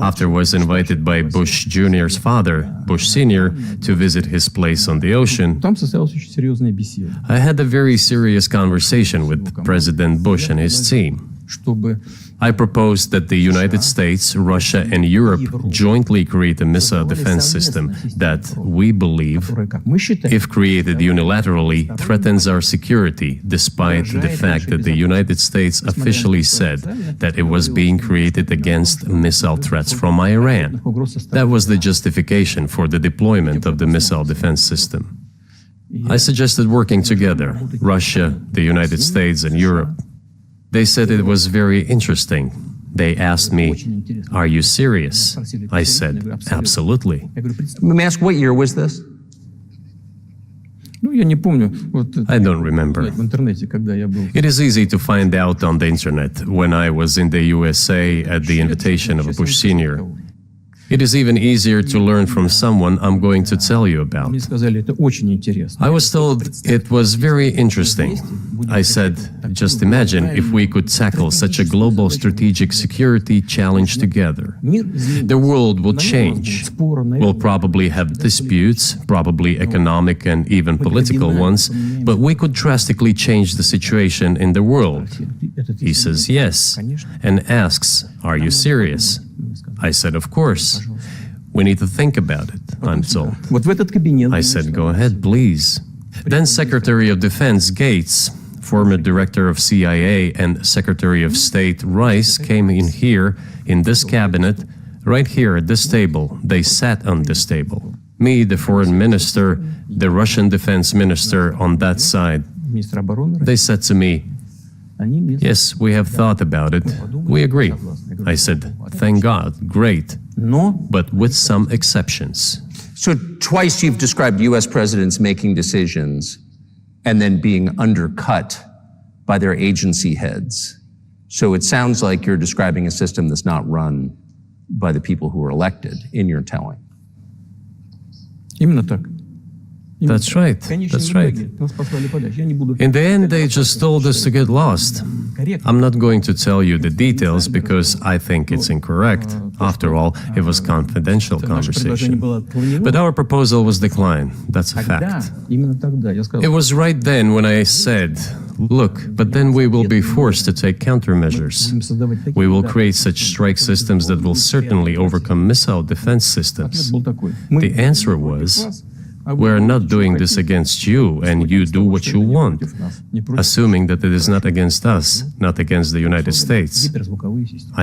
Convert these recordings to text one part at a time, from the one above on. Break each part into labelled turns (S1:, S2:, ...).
S1: Afterwards invited by Bush Jr.'s father, Bush Sr., to visit his place on the ocean. I had a very serious conversation with President Bush and his team. I proposed that the United States, Russia, and Europe jointly create a missile defense system that, we believe, if created unilaterally, threatens our security, despite the fact that the United States officially said that it was being created against missile threats from Iran. That was the justification for the deployment of the missile defense system. I suggested working together, Russia, the United States, and Europe. They said it was very interesting. They asked me, "Are you serious?" I said, "Absolutely."
S2: Let me ask, what year was this?
S1: I don't remember. It is easy to find out on the internet when I was in the USA at the invitation of Bush Sr. It is even easier to learn from someone I'm going to tell you about. I was told it was very interesting. I said, just imagine if we could tackle such a global strategic security challenge together. The world will change. We'll probably have disputes, probably economic and even political ones, but we could drastically change the situation in the world. He says yes, and asks, "Are you serious?" I said, "Of course. We need to think about it," I'm told. I said, "Go ahead, please." Then Secretary of Defense Gates, former Director of CIA, and Secretary of State Rice came in here, in this cabinet, right here at this table. They sat on this table. Me, the Foreign Minister, the Russian Defense Minister on that side. They said to me, "Yes, we have thought about it. We agree." I said, "Thank God, great, but with some exceptions."
S2: So twice you've described U.S. presidents making decisions and then being undercut by their agency heads. So it sounds like you're describing a system that's not run by the people who were elected in your telling.
S1: That's right. That's right. In the end, they just told us to get lost. I'm not going to tell you the details because I think it's incorrect. After all, it was confidential conversation. But our proposal was declined. That's a fact. It was right then when I said, "Look, but then we will be forced to take countermeasures. We will create such strike systems that will certainly overcome missile defense systems." The answer was, "We're not doing this against you, and you do what you want," assuming that it is not against us, not against the United States.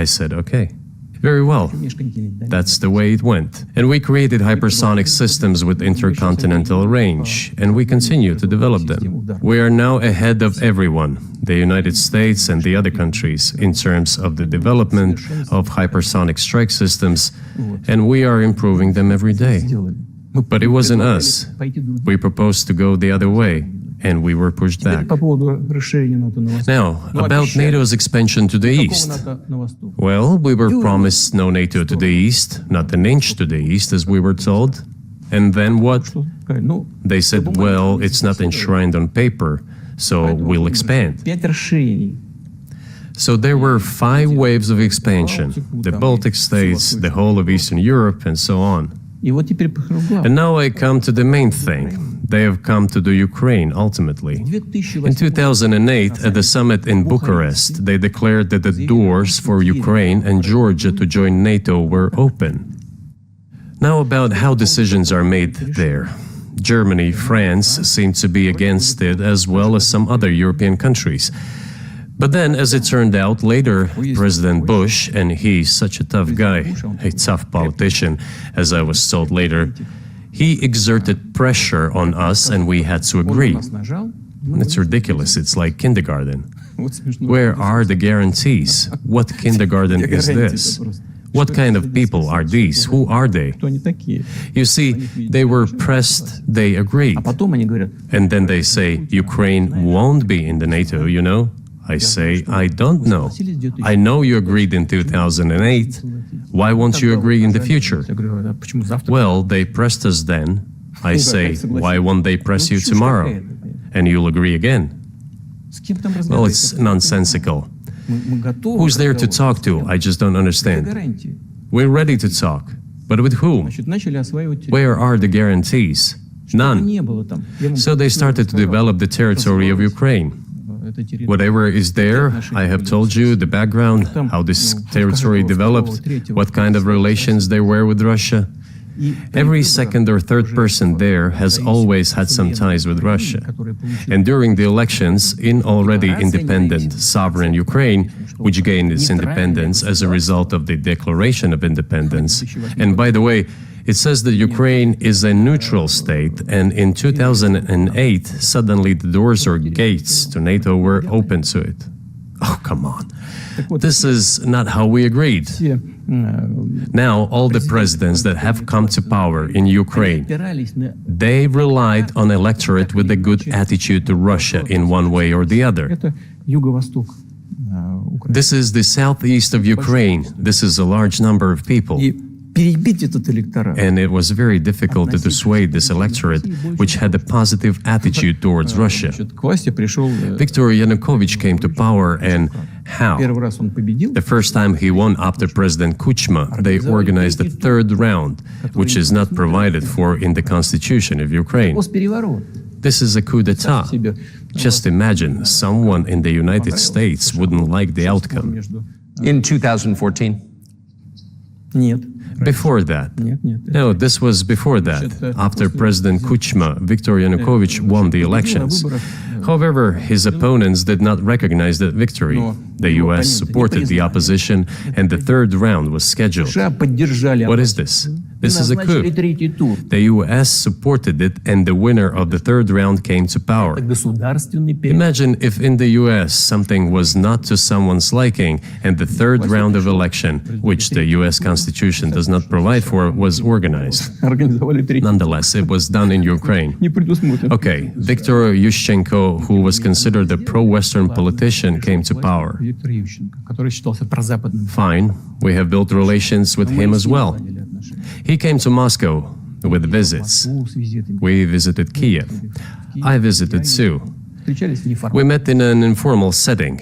S1: I said, "Okay, very well." That's the way it went. And we created hypersonic systems with intercontinental range, and we continue to develop them. We are now ahead of everyone, the United States and the other countries, in terms of the development of hypersonic strike systems, and we are improving them every day. But it wasn't us. We proposed to go the other way, and we were pushed back. Now, about NATO's expansion to the east. Well, we were promised no NATO to the east, not an inch to the east, as we were told. And then what? They said, well, it's not enshrined on paper, so we'll expand. So there were 5 waves of expansion, the Baltic states, the whole of Eastern Europe, and so on. And now I come to the main thing. They have come to the Ukraine, ultimately. In 2008, at the summit in Bucharest, they declared that the doors for Ukraine and Georgia to join NATO were open. Now about how decisions are made there. Germany, France seem to be against it, as well as some other European countries. But then, as it turned out later, President Bush, and he's such a tough guy, a tough politician, as I was told later, he exerted pressure on us and we had to agree. It's ridiculous, it's like kindergarten. Where are the guarantees? What kindergarten is this? What kind of people are these? Who are they? You see, they were pressed, they agreed. And then they say, Ukraine won't be in the NATO, you know? I say, I don't know. I know you agreed in 2008. Why won't you agree in the future? Well, they pressed us then. I say, why won't they press you tomorrow? And you'll agree again. Well, it's nonsensical. Who's there to talk to? I just don't understand. We're ready to talk. But with whom? Where are the guarantees? None. So they started to develop the territory of Ukraine. Whatever is there, I have told you the background, how this territory developed, what kind of relations there were with Russia. Every second or third person there has always had some ties with Russia. And during the elections in already independent, sovereign Ukraine, which gained its independence as a result of the Declaration of Independence, and by the way, it says that Ukraine is a neutral state, and in 2008, suddenly the doors or gates to NATO were open to it. Oh, come on. This is not how we agreed. Now, all the presidents that have come to power in Ukraine, they relied on electorate with a good attitude to Russia in one way or the other. This is the southeast of Ukraine. This is a large number of people. And it was very difficult to dissuade this electorate, which had a positive attitude towards Russia. Viktor Yanukovych came to power, and how? The first time he won after President Kuchma, they organized a third round, which is not provided for in the constitution of Ukraine. This is a coup d'etat. Just imagine, someone in the United States wouldn't like the outcome.
S2: In 2014?
S1: Before that. No, this was before that. After President Kuchma, Viktor Yanukovych won the elections. However, his opponents did not recognize that victory. The US supported the opposition, and the third round was scheduled. What is this? This is a coup. The US supported it, and the winner of the third round came to power. Imagine if in the US something was not to someone's liking, and the third round of election, which the US Constitution does not provide for, was organized. Nonetheless, it was done in Ukraine. Okay, Viktor Yushchenko, who was considered a pro-Western politician, came to power. Fine, we have built relations with him as well. He came to Moscow with visits. We visited Kiev. I visited too. We met in an informal setting.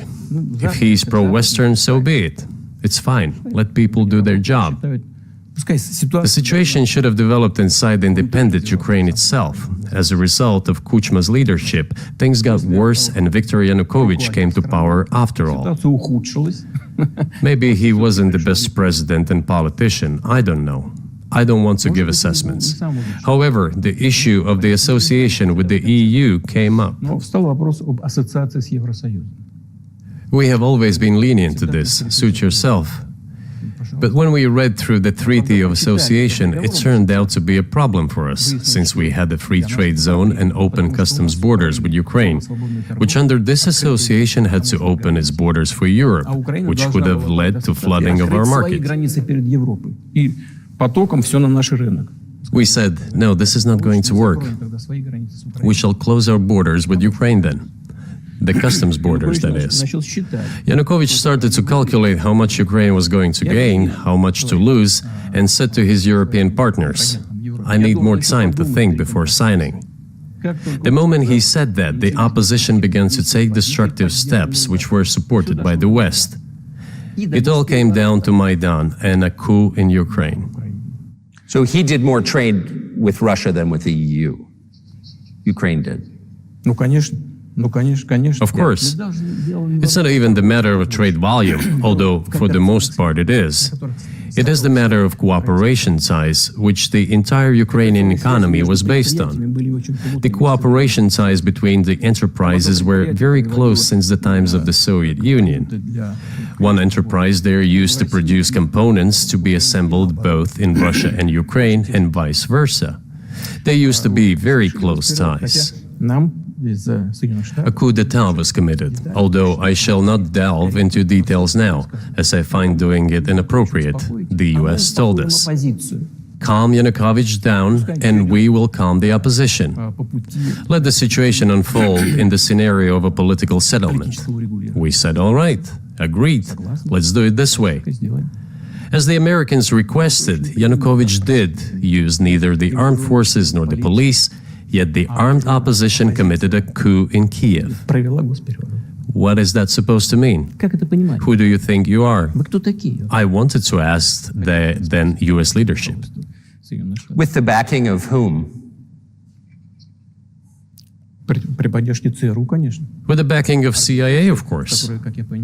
S1: If he's pro-Western, so be it. It's fine. Let people do their job. The situation should have developed inside the independent Ukraine itself. As a result of Kuchma's leadership, things got worse and Viktor Yanukovych came to power after all. Maybe he wasn't the best president and politician, I don't know. I don't want to give assessments. However, the issue of the association with the EU came up. We have always been lenient to this, suit yourself. But when we read through the Treaty of Association, it turned out to be a problem for us, since we had a free trade zone and open customs borders with Ukraine, which under this association had to open its borders for Europe, which could have led to flooding of our market. We said, no, this is not going to work. We shall close our borders with Ukraine then. The customs borders, that is. Yanukovych started to calculate how much Ukraine was going to gain, how much to lose, and said to his European partners, I need more time to think before signing. The moment he said that, the opposition began to take destructive steps which were supported by the West. It all came down to Maidan and a coup in Ukraine.
S2: So he did more trade with Russia than with the EU. Ukraine did.
S1: Of course. It's not even the matter of trade volume, although for the most part it is. It is the matter of cooperation ties, which the entire Ukrainian economy was based on. The cooperation ties between the enterprises were very close since the times of the Soviet Union. One enterprise there used to produce components to be assembled both in Russia and Ukraine, and vice versa. They used to be very close ties. A coup d'etat was committed, although I shall not delve into details now, as I find doing it inappropriate, the US told us. Calm Yanukovych down, and we will calm the opposition. Let the situation unfold in the scenario of a political settlement. We said, all right, agreed, let's do it this way. As the Americans requested, Yanukovych did use neither the armed forces nor the police, yet the armed opposition committed a coup in Kiev. What is that supposed to mean? Who do you think you are? I wanted to ask the then US leadership.
S2: With the backing of whom?
S1: With the backing of CIA, of course.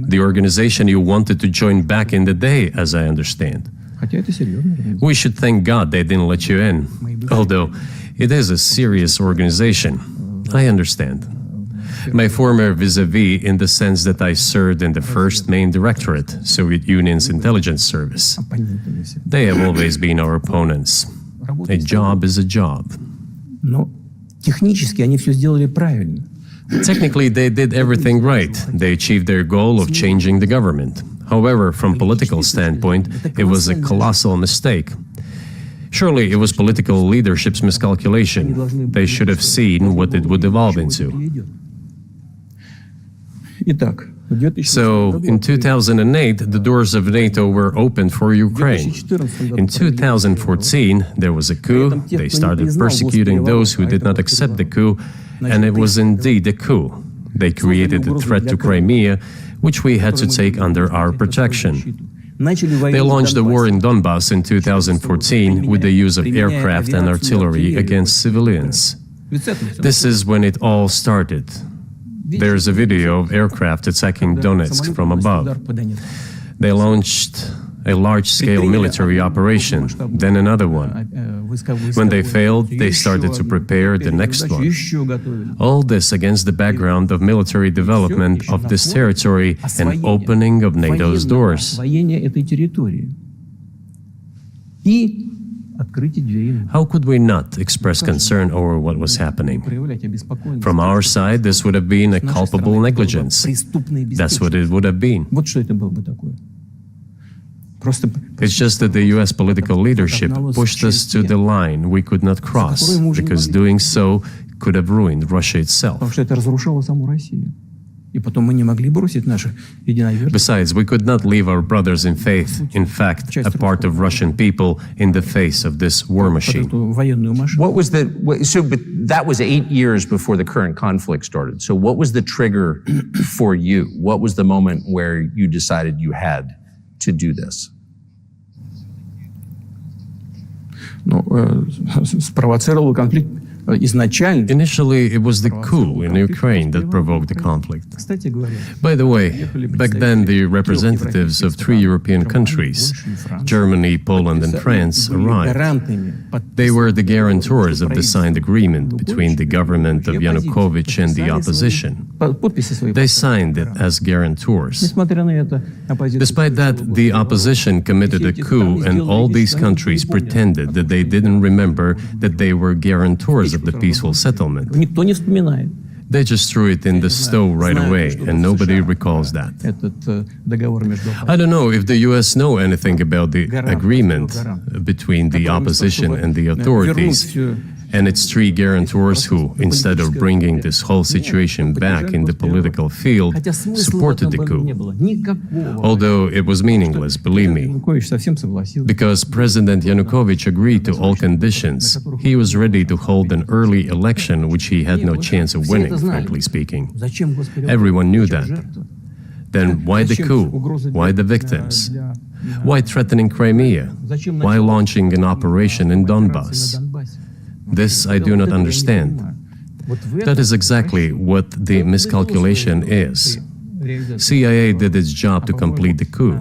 S1: The organization you wanted to join back in the day, as I understand. We should thank God they didn't let you in. Although it is a serious organization. I understand. My former vis-a-vis in the sense that I served in the first main directorate, Soviet Union's intelligence service. They have always been our opponents. A job is a job. Technically, they did everything right. They achieved their goal of changing the government. However, from political standpoint, it was a colossal mistake. Surely it was political leadership's miscalculation. They should have seen what it would evolve into. So, in 2008, the doors of NATO were opened for Ukraine. In 2014, there was a coup. They started persecuting those who did not accept the coup, and it was indeed a coup. They created a threat to Crimea, which we had to take under our protection. They launched the war in Donbass in 2014 with the use of aircraft and artillery against civilians. This is when it all started. There's a video of aircraft attacking Donetsk from above. They launched a large-scale military operation, then another one. When they failed, they started to prepare the next one. All this against the background of military development of this territory and opening of NATO's doors. How could we not express concern over what was happening? From our side, this would have been a culpable negligence. That's what it would have been. It's just that the US political leadership pushed us to the line we could not cross, because doing so could have ruined Russia itself. Besides, we could not leave our brothers in faith, in fact, a part of Russian people, in the face of this war machine.
S2: But that was 8 years before the current conflict started. So what was the trigger for you? What was the moment where you decided you had to do this?
S1: Initially, it was the coup in Ukraine that provoked the conflict. By the way, back then the representatives of 3 European countries, Germany, Poland, and France, arrived. They were the guarantors of the signed agreement between the government of Yanukovych and the opposition. They signed it as guarantors. Despite that, the opposition committed a coup, and all these countries pretended that they didn't remember that they were guarantors of the peaceful settlement. They just threw it in the stove right away, and nobody recalls that. I don't know if the US know anything about the agreement between the opposition and the authorities, and its 3 guarantors who, instead of bringing this whole situation back in the political field, supported the coup. Although it was meaningless, believe me, because President Yanukovych agreed to all conditions. He was ready to hold an early election, which he had no chance of winning, frankly speaking. Everyone knew that. Then why the coup? Why the victims? Why threatening Crimea? Why launching an operation in Donbass? This I do not understand. That is exactly what the miscalculation is. CIA did its job to complete the coup.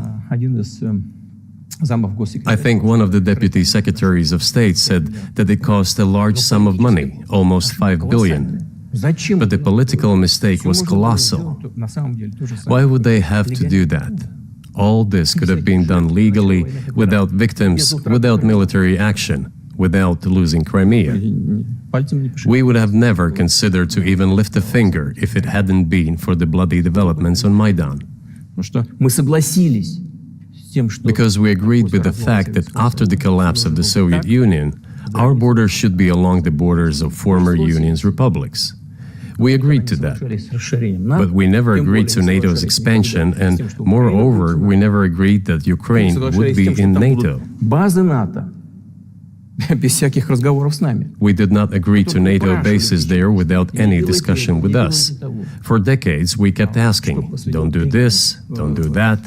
S1: I think one of the deputy secretaries of state said that it cost a large sum of money, almost 5 billion. But the political mistake was colossal. Why would they have to do that? All this could have been done legally, without victims, without military action, without losing Crimea. We would have never considered to even lift a finger if it hadn't been for the bloody developments on Maidan. Because we agreed with the fact that after the collapse of the Soviet Union, our borders should be along the borders of former Union's republics. We agreed to that. But we never agreed to NATO's expansion, and moreover, we never agreed that Ukraine would be in NATO.
S3: без всяких разговоров с нами.
S1: We did not agree to NATO bases there without any discussion with us. For decades, we kept asking, don't do this, don't do that.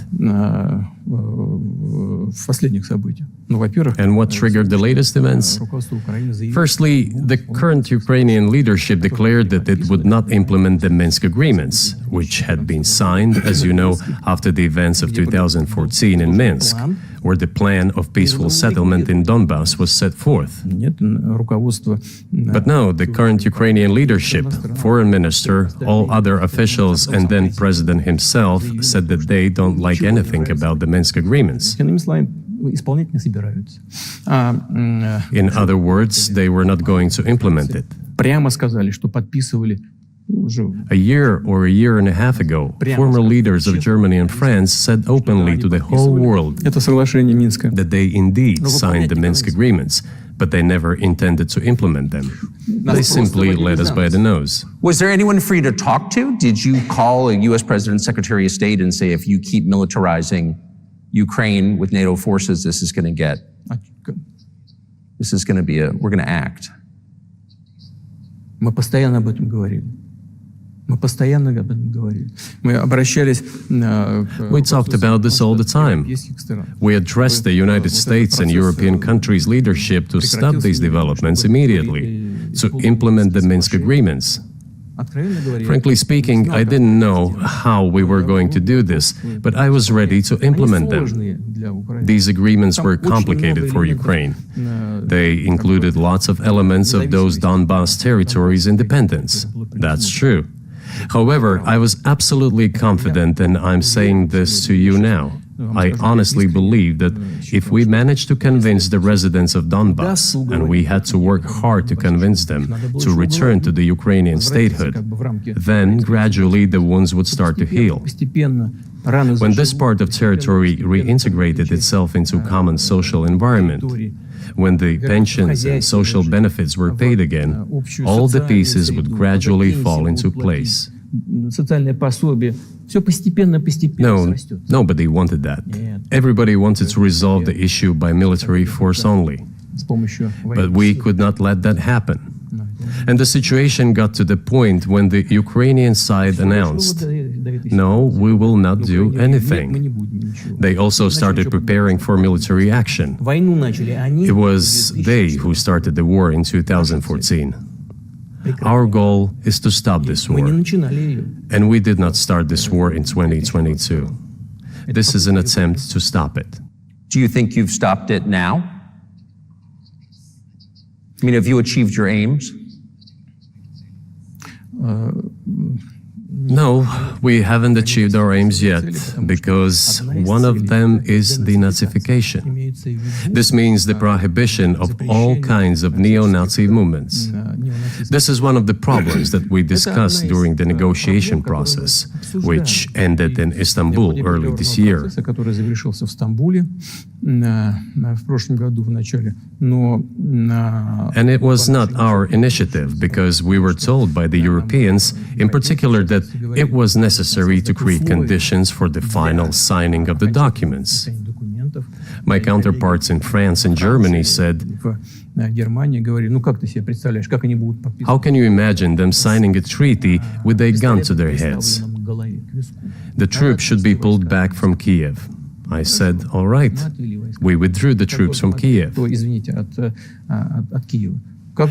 S3: В последних событиях. Ну, во-первых,
S1: And what triggered the latest events?
S3: руководство Украины заявило,
S1: Firstly, the current Ukrainian leadership declared that it would not implement the Minsk agreements, which had been signed, as you know, after the events of 2014 in Minsk, where the plan of peaceful settlement in Donbass was set forth.
S3: нет, руководство
S1: But now, the current Ukrainian leadership, foreign minister, all other officials, and then president himself said that they don't like anything about the Minsk agreements.
S3: иными словами, исполнять не собираются.
S1: In other words, they were not going to implement it.
S3: Прямо сказали, что подписывали уже
S1: A year or a year and a half ago, former leaders of Germany and France said openly to the whole world
S3: это соглашение Минска.
S1: that they indeed signed the Minsk agreements, but they never intended to implement them. They simply led us by the nose.
S2: Was there anyone for you to talk to? Did you call a U.S. President's Secretary of State and say, if you keep militarizing Ukraine with NATO forces, this is going to get, we're going to act?
S3: Мы постоянно об этом говорили. Мы постоянно об этом говорили. Мы обращались
S1: We talked about this all the time. We addressed the United States and European countries' leadership to stop these developments immediately, to implement the Minsk agreements. Frankly speaking, I didn't know how we were going to do this, but I was ready to implement them. These agreements were complicated for Ukraine. They included lots of elements of those Donbass territories' independence. That's true. However, I was absolutely confident, and I'm saying this to you now. I honestly believe that if we managed to convince the residents of Donbass, and we had to work hard to convince them to return to the Ukrainian statehood, then gradually the wounds would start to heal. When this part of territory reintegrated itself into common social environment, when the pensions and social benefits were paid again, all the pieces would gradually fall into place. No, nobody wanted that. Everybody wanted to resolve the issue by military force only. But we could not let that happen. And the situation got to the point when the Ukrainian side announced, no, we will not do anything. They also started preparing for military action. It was they who started the war in 2014. Our goal is to stop this war. And we did not start this war in 2022. This is an attempt to stop it.
S2: Do you think you've stopped it now? I mean, have you achieved your aims?
S1: No, we haven't achieved our aims yet, because one of them is denazification. This means the prohibition of all kinds of neo-Nazi movements. This is one of the problems that we discussed during the negotiation process, which ended in Istanbul early this year. And it was not our initiative, because we were told by the Europeans, in particular, that it was necessary to create conditions for the final signing of the documents. My counterparts in France and Germany said, how can you imagine them signing a treaty with a gun to their heads? The troops should be pulled back from Kiev. I said, all right. We withdrew the troops from Kiev.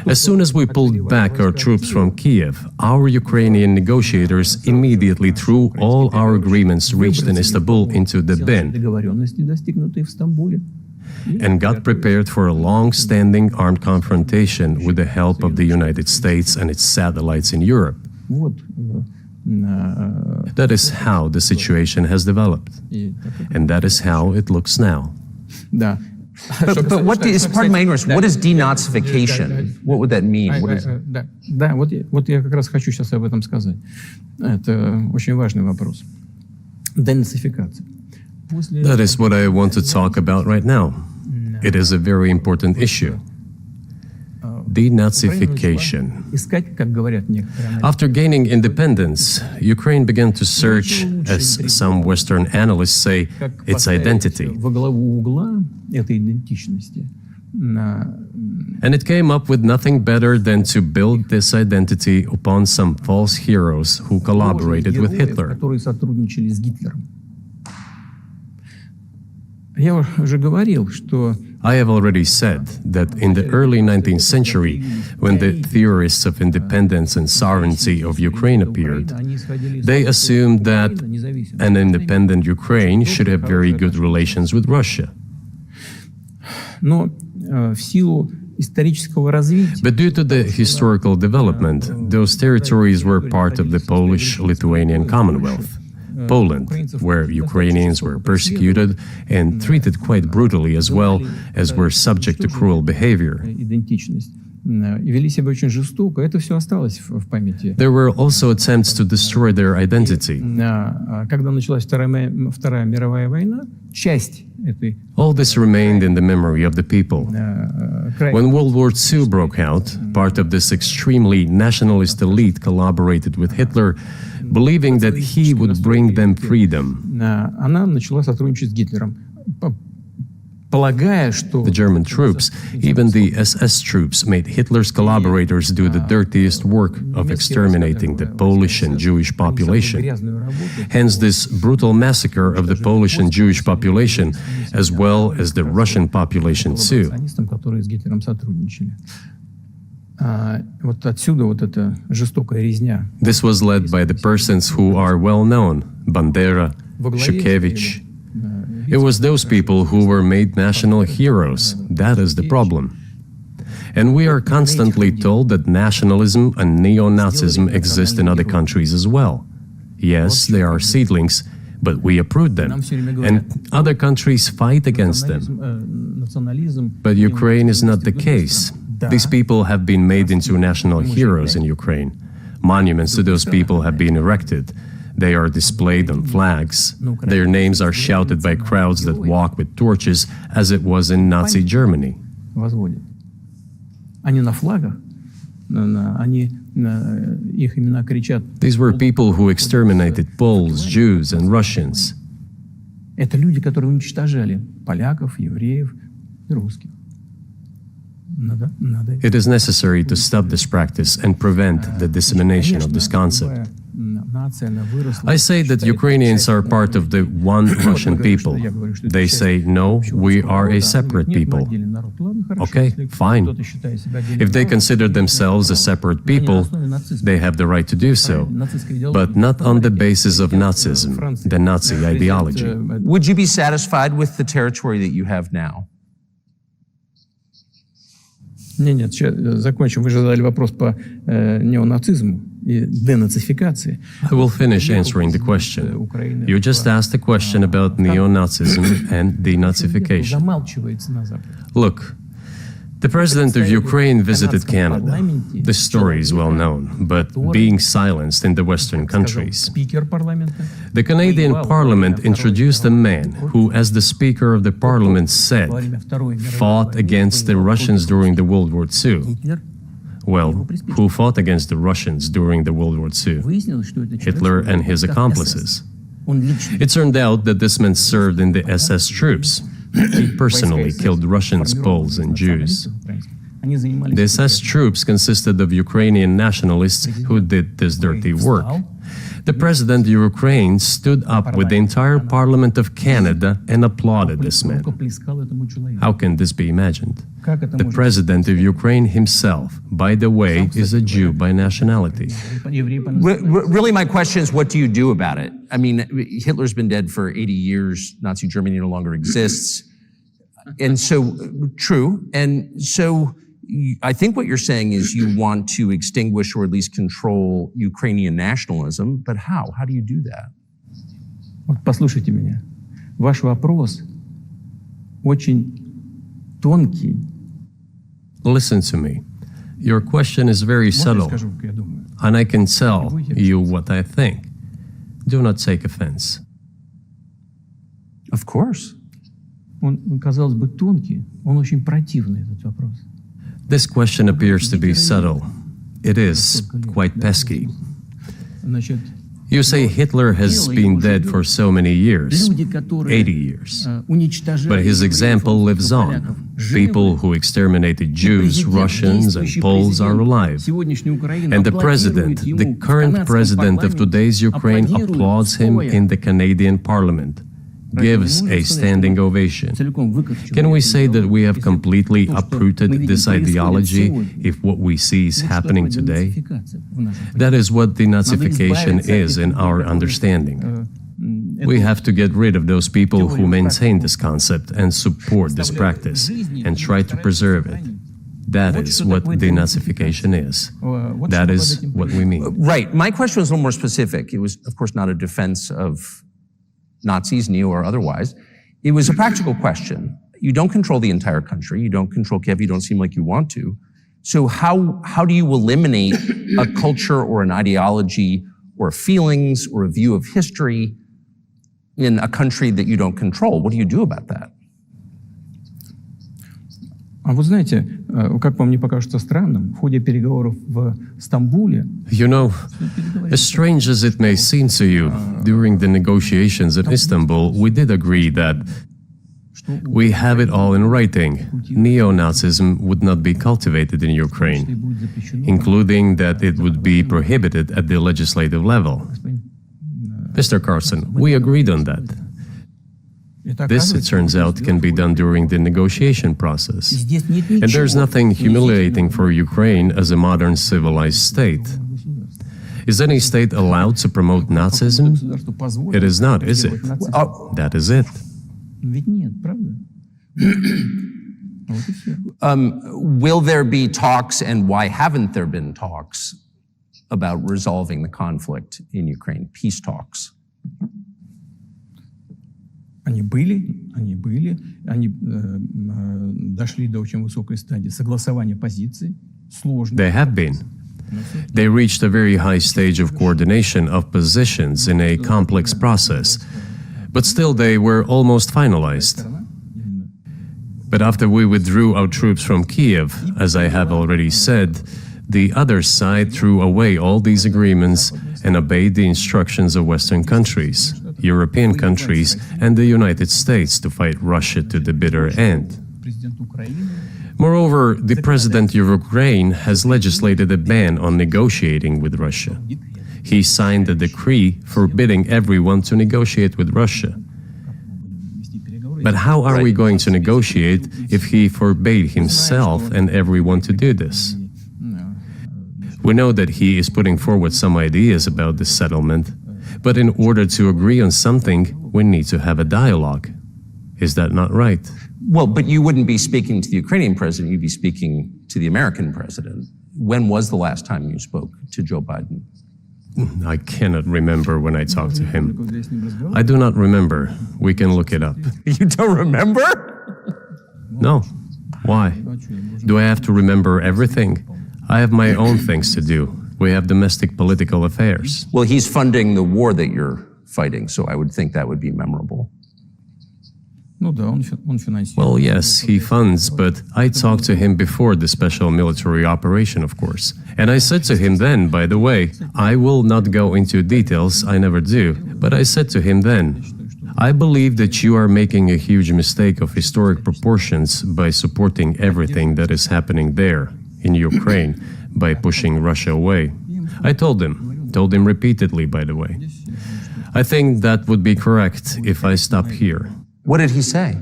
S1: As soon as we pulled back our troops from Kiev, our Ukrainian negotiators immediately threw all our agreements reached in Istanbul into the bin and got prepared for a long-standing armed confrontation with the help of the United States and its satellites in Europe. That is how the situation has developed, and that is how it looks now.
S2: But what is, pardon my ignorance, what is denazification? What would that mean? What is...
S3: Да, вот я как раз хочу сейчас об этом сказать. Это очень важный вопрос. Денацификация.
S1: That is what I want to talk about right now. It is a very important issue. Denazification. After gaining independence, Ukraine began to search, as some Western analysts say, its identity. And it came up with nothing better than to build this identity upon some false heroes who collaborated with Hitler.
S3: Которые сотрудничали с Гитлером. Я уже говорил, что
S1: I have already said that in the early 19th century, when the theorists of independence and sovereignty of Ukraine appeared, they assumed that an independent Ukraine should have very good relations with Russia.
S3: Но в силу исторического развития
S1: But due to the historical development, those territories were part of the Polish-Lithuanian Commonwealth. Poland, where Ukrainians were persecuted and treated quite brutally as well as were subject to cruel behavior.
S3: идентичность и вели себя очень жестоко. Это все осталось в памяти.
S1: There were also attempts to destroy their identity.
S3: Когда началась Вторая мировая война, часть этой
S1: All this remained in the memory of the people. When World War II broke out, part of this extremely nationalist elite collaborated with Hitler, believing that he would bring them freedom.
S3: Она начала сотрудничать с Гитлером, полагая, что
S1: The German troops, even the SS troops, made Hitler's collaborators do the dirtiest work of exterminating the Polish and Jewish population. Hence this brutal massacre of the Polish and Jewish population, as well as the Russian population too.
S3: которые с Гитлером сотрудничали. Вот отсюда вот эта жестокая резня.
S1: This was led by the persons who are well known, Bandera, Shukevich. It was those people who were made national heroes. That is the problem. And we are constantly told that nationalism and neo-Nazism exist in other countries as well. Yes, they are seedlings, but we uproot them, and other countries fight against them. But Ukraine is not the case. These people have been made into national heroes in Ukraine. Monuments to those people have been erected. They are displayed on flags. Their names are shouted by crowds that walk with torches, as it was in Nazi Germany.
S3: Они на флагах, они их имена кричат.
S1: These were people who exterminated Poles, Jews, and Russians.
S3: Это люди, которые уничтожали поляков, евреев и русских.
S1: It is necessary to stop this practice and prevent the dissemination of this concept. I say that Ukrainians are part of the one Russian people. They say, no, we are a separate people. Okay, fine. If they consider themselves a separate people, they have the right to do so, but not on the basis of Nazism, the Nazi ideology.
S2: Would you be satisfied with the territory that you have now?
S3: Нет, сейчас закончим. Вы же задали вопрос по неонацизму и денацификации.
S1: I will finish answering the question. You just asked a question about neo-Nazism and denazification.
S3: Замалчивается на Западе.
S1: Look, the president of Ukraine visited Canada. The story is well known, but being silenced in the Western countries.
S3: Спикер парламента.
S1: The Canadian Parliament introduced a man who, as the Speaker of the Parliament said, fought against the Russians during the World War II. Well, who fought against the Russians during the World War II? Hitler and his accomplices. It turned out that this man served in the SS troops. He personally killed Russians, Poles, and Jews. The SS troops consisted of Ukrainian nationalists who did this dirty work. The president of Ukraine stood up with the entire Parliament of Canada and applauded this man. How can this be imagined? The president of Ukraine himself, by the way, is a Jew by nationality.
S2: Really, my question is, what do you do about it? I mean, Hitler's been dead for 80 years. Nazi Germany no longer exists. And so, true. And so, I think what you're saying is you want to extinguish or at least control Ukrainian nationalism, but how? How do you do that?
S3: Вот послушайте меня. Ваш вопрос очень тонкий.
S1: Listen to me. Your question is very subtle, and I can tell you what I think. Do not take offense.
S2: Of course.
S3: Он, казалось бы, тонкий, он очень противный, этот вопрос.
S1: This question appears to be subtle. It is quite pesky.
S3: Значит,
S1: You say Hitler has been dead for so many years, 80 years. But his example lives on. People who exterminated Jews, Russians, and Poles are alive. And the president, the current president of today's Ukraine, applauds him in the Canadian Parliament, gives a standing ovation. Can we say that we have completely uprooted this ideology if what we see is happening today? That is what denazification is in our understanding. We have to get rid of those people who maintain this concept and support this practice and try to preserve it. That is what denazification is. That is what we mean.
S2: Right. My question was a little more specific. It was, of course, not a defense of Nazis, neo or otherwise. It was a practical question. You don't control the entire country. You don't control Kiev. You don't seem like you want to. So how do you eliminate a culture or an ideology or feelings or a view of history in a country that you don't control? What do you do about that?
S3: А вы знаете, как вам не покажется странным, в ходе переговоров в Стамбуле...
S1: You know, as strange as it may seem to you, during the negotiations in Istanbul, we did agree that we have it all in writing. Neo-Nazism would not be cultivated in Ukraine, including that it would be prohibited at the legislative level. Mr. Carlson, we agreed on that. This, it turns out, can be done during the negotiation process. And there's nothing humiliating for Ukraine as a modern civilized state. Is any state allowed to promote Nazism? It is not, is it? That is it.
S2: Will there be talks, and why haven't there been talks about resolving the conflict in Ukraine, peace talks?
S3: Они дошли до очень высокой стадии согласования позиций, сложно.
S1: They have been. They reached a very high stage of coordination of positions in a complex process, but still they were almost finalized. But after we withdrew our troops from Kiev, as I have already said, the other side threw away all these agreements and obeyed the instructions of Western countries, European countries, and the United States to fight Russia to the bitter end. Moreover, the president of Ukraine has legislated a ban on negotiating with Russia. He signed a decree forbidding everyone to negotiate with Russia. But how are we going to negotiate if he forbade himself and everyone to do this? We know that he is putting forward some ideas about this settlement, but in order to agree on something, we need to have a dialogue. Is that not right?
S2: Well, but you wouldn't be speaking to the Ukrainian president, you'd be speaking to the American president. When was the last time you spoke to Joe Biden?
S1: I cannot remember when I talked to him. I do not remember. We can look it up.
S2: You don't remember?
S1: No. Why? Do I have to remember everything? I have my own things to do. We have domestic political affairs.
S2: Well, he's funding the war that you're fighting, so I would think that would be memorable.
S1: Well, yes, he funds, but I talked to him before the special military operation, of course. And I said to him then, by the way, I will not go into details, I never do, but I said to him then, I believe that you are making a huge mistake of historic proportions by supporting everything that is happening there, in Ukraine, by pushing Russia away. I told him repeatedly, by the way. I think that would be correct if I stop here.
S2: What did he say?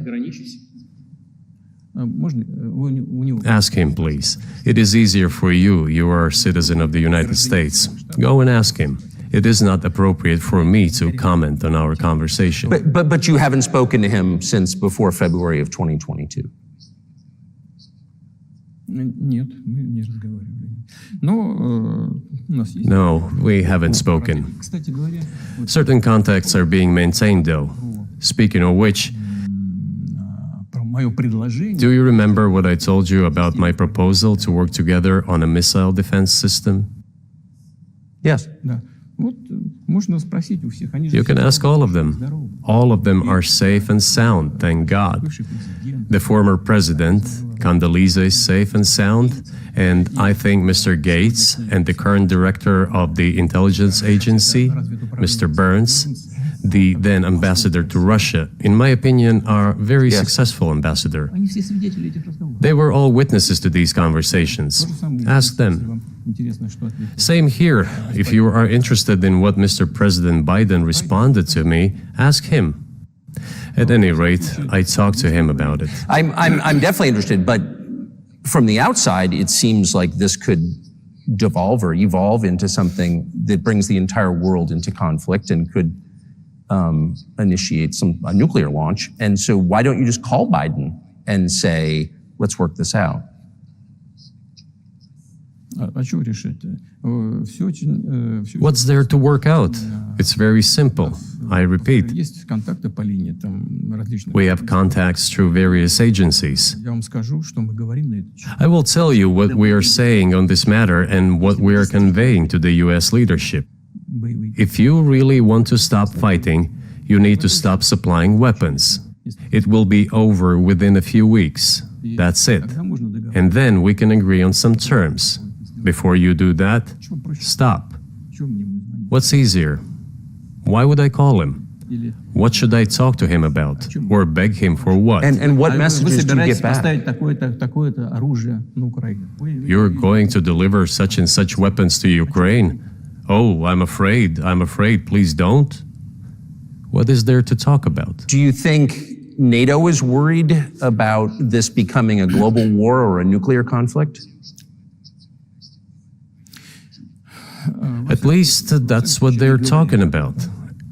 S1: Ask him, please. It is easier for you. You are a citizen of the United States. Go and ask him. It is not appropriate for me to comment on our conversation.
S2: But you haven't spoken to him since before February of 2022?
S1: No, we haven't spoken. Certain contacts are being maintained, though. Speaking of which, do you remember what I told you about my proposal to work together on a missile defense system?
S2: Yes.
S1: You can ask all of them. All of them are safe and sound, thank God. The former president, Condoleezza, is safe and sound, And I think Mr. Gates and the current director of the intelligence agency, Mr. Burns, the then ambassador to Russia, in my opinion, are very successful ambassador. They were all witnesses to these conversations. Ask them. Same here. If you are interested in what Mr. President Biden responded to me, ask him. At any rate, I talked to him about it.
S2: I'm definitely interested, but from the outside, it seems like this could devolve or evolve into something that brings the entire world into conflict and could initiate a nuclear launch. And so why don't you just call Biden and say, let's work this out?
S1: What's there to work out? It's very simple. I repeat, we have contacts through various agencies. I will tell you what we are saying on this matter and what we are conveying to the US leadership. If you really want to stop fighting, you need to stop supplying weapons. It will be over within a few weeks. That's it. And then we can agree on some terms. Before you do that, stop. What's easier? Why would I call him? What should I talk to him about? Or beg him for what?
S2: And what messages do you get back?
S1: You're going to deliver such and such weapons to Ukraine. Oh, I'm afraid, please don't. What is there to talk about?
S2: Do you think NATO is worried about this becoming a global war or a nuclear conflict?
S1: At least that's what they're talking about.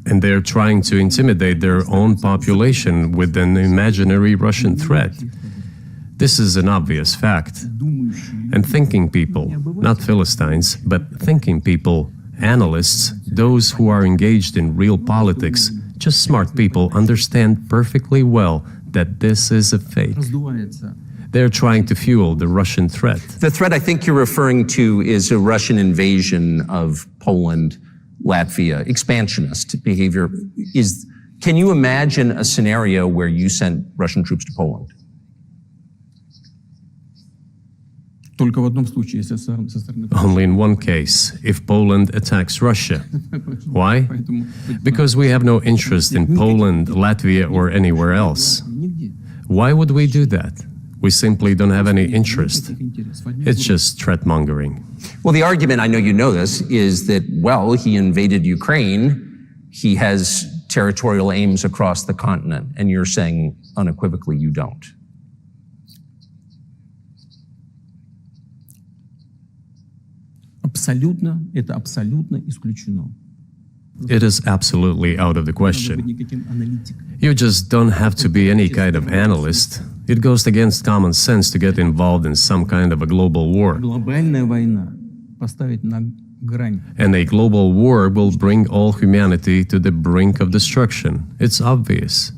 S1: And they're trying to intimidate their own population with an imaginary Russian threat. This is an obvious fact. And thinking people, not Philistines, but thinking people, analysts, those who are engaged in real politics, just smart people, understand perfectly well that this is a fake. They're trying to fuel the Russian threat.
S2: The threat I think you're referring to is a Russian invasion of Poland, Latvia, expansionist behavior. Can you imagine a scenario where you sent Russian troops to Poland?
S1: Only in one case, if Poland attacks Russia. Why? Because we have no interest in Poland, Latvia, or anywhere else. Why would we do that? We simply don't have any interest. It's just threat-mongering.
S2: Well, the argument, I know you know this, is that, well, he invaded Ukraine. He has territorial aims across the continent, and you're saying unequivocally you don't.
S1: It is absolutely out of the question. You just don't have to be any kind of analyst. It goes against common sense to get involved in some kind of a global war. And a global war will bring all humanity to the brink of destruction. It's obvious.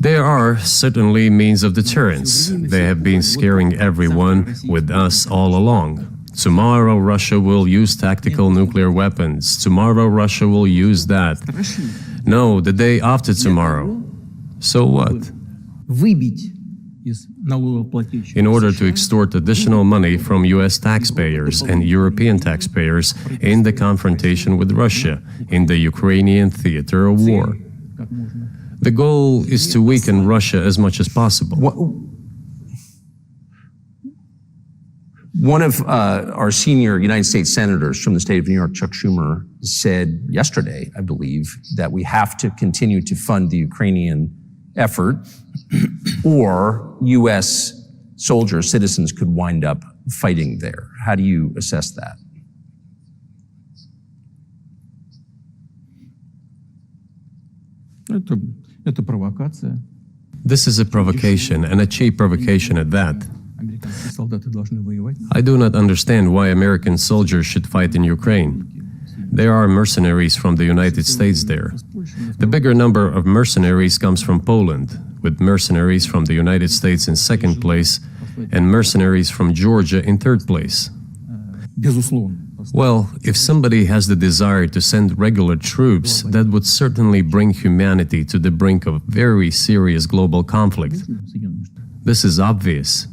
S1: There are certainly means of deterrence. They have been scaring everyone with us all along. Tomorrow Russia will use tactical nuclear weapons. Tomorrow Russia will use that. No, the day after tomorrow. So what? In order to extort additional money from US taxpayers and European taxpayers in the confrontation with Russia in the Ukrainian theater of war. The goal is to weaken Russia as much as possible.
S2: One of our senior United States senators from the state of New York, Chuck Schumer, said yesterday, I believe, that we have to continue to fund the Ukrainian effort or U.S. soldiers, citizens could wind up fighting there. How do you assess that?
S1: This is a provocation, and a cheap provocation at that. I do not understand why American soldiers should fight in Ukraine. There are mercenaries from the United States there. The bigger number of mercenaries comes from Poland, with mercenaries from the United States in second place and mercenaries from Georgia in third place. Well, if somebody has the desire to send regular troops, that would certainly bring humanity to the brink of very serious global conflict. This is obvious.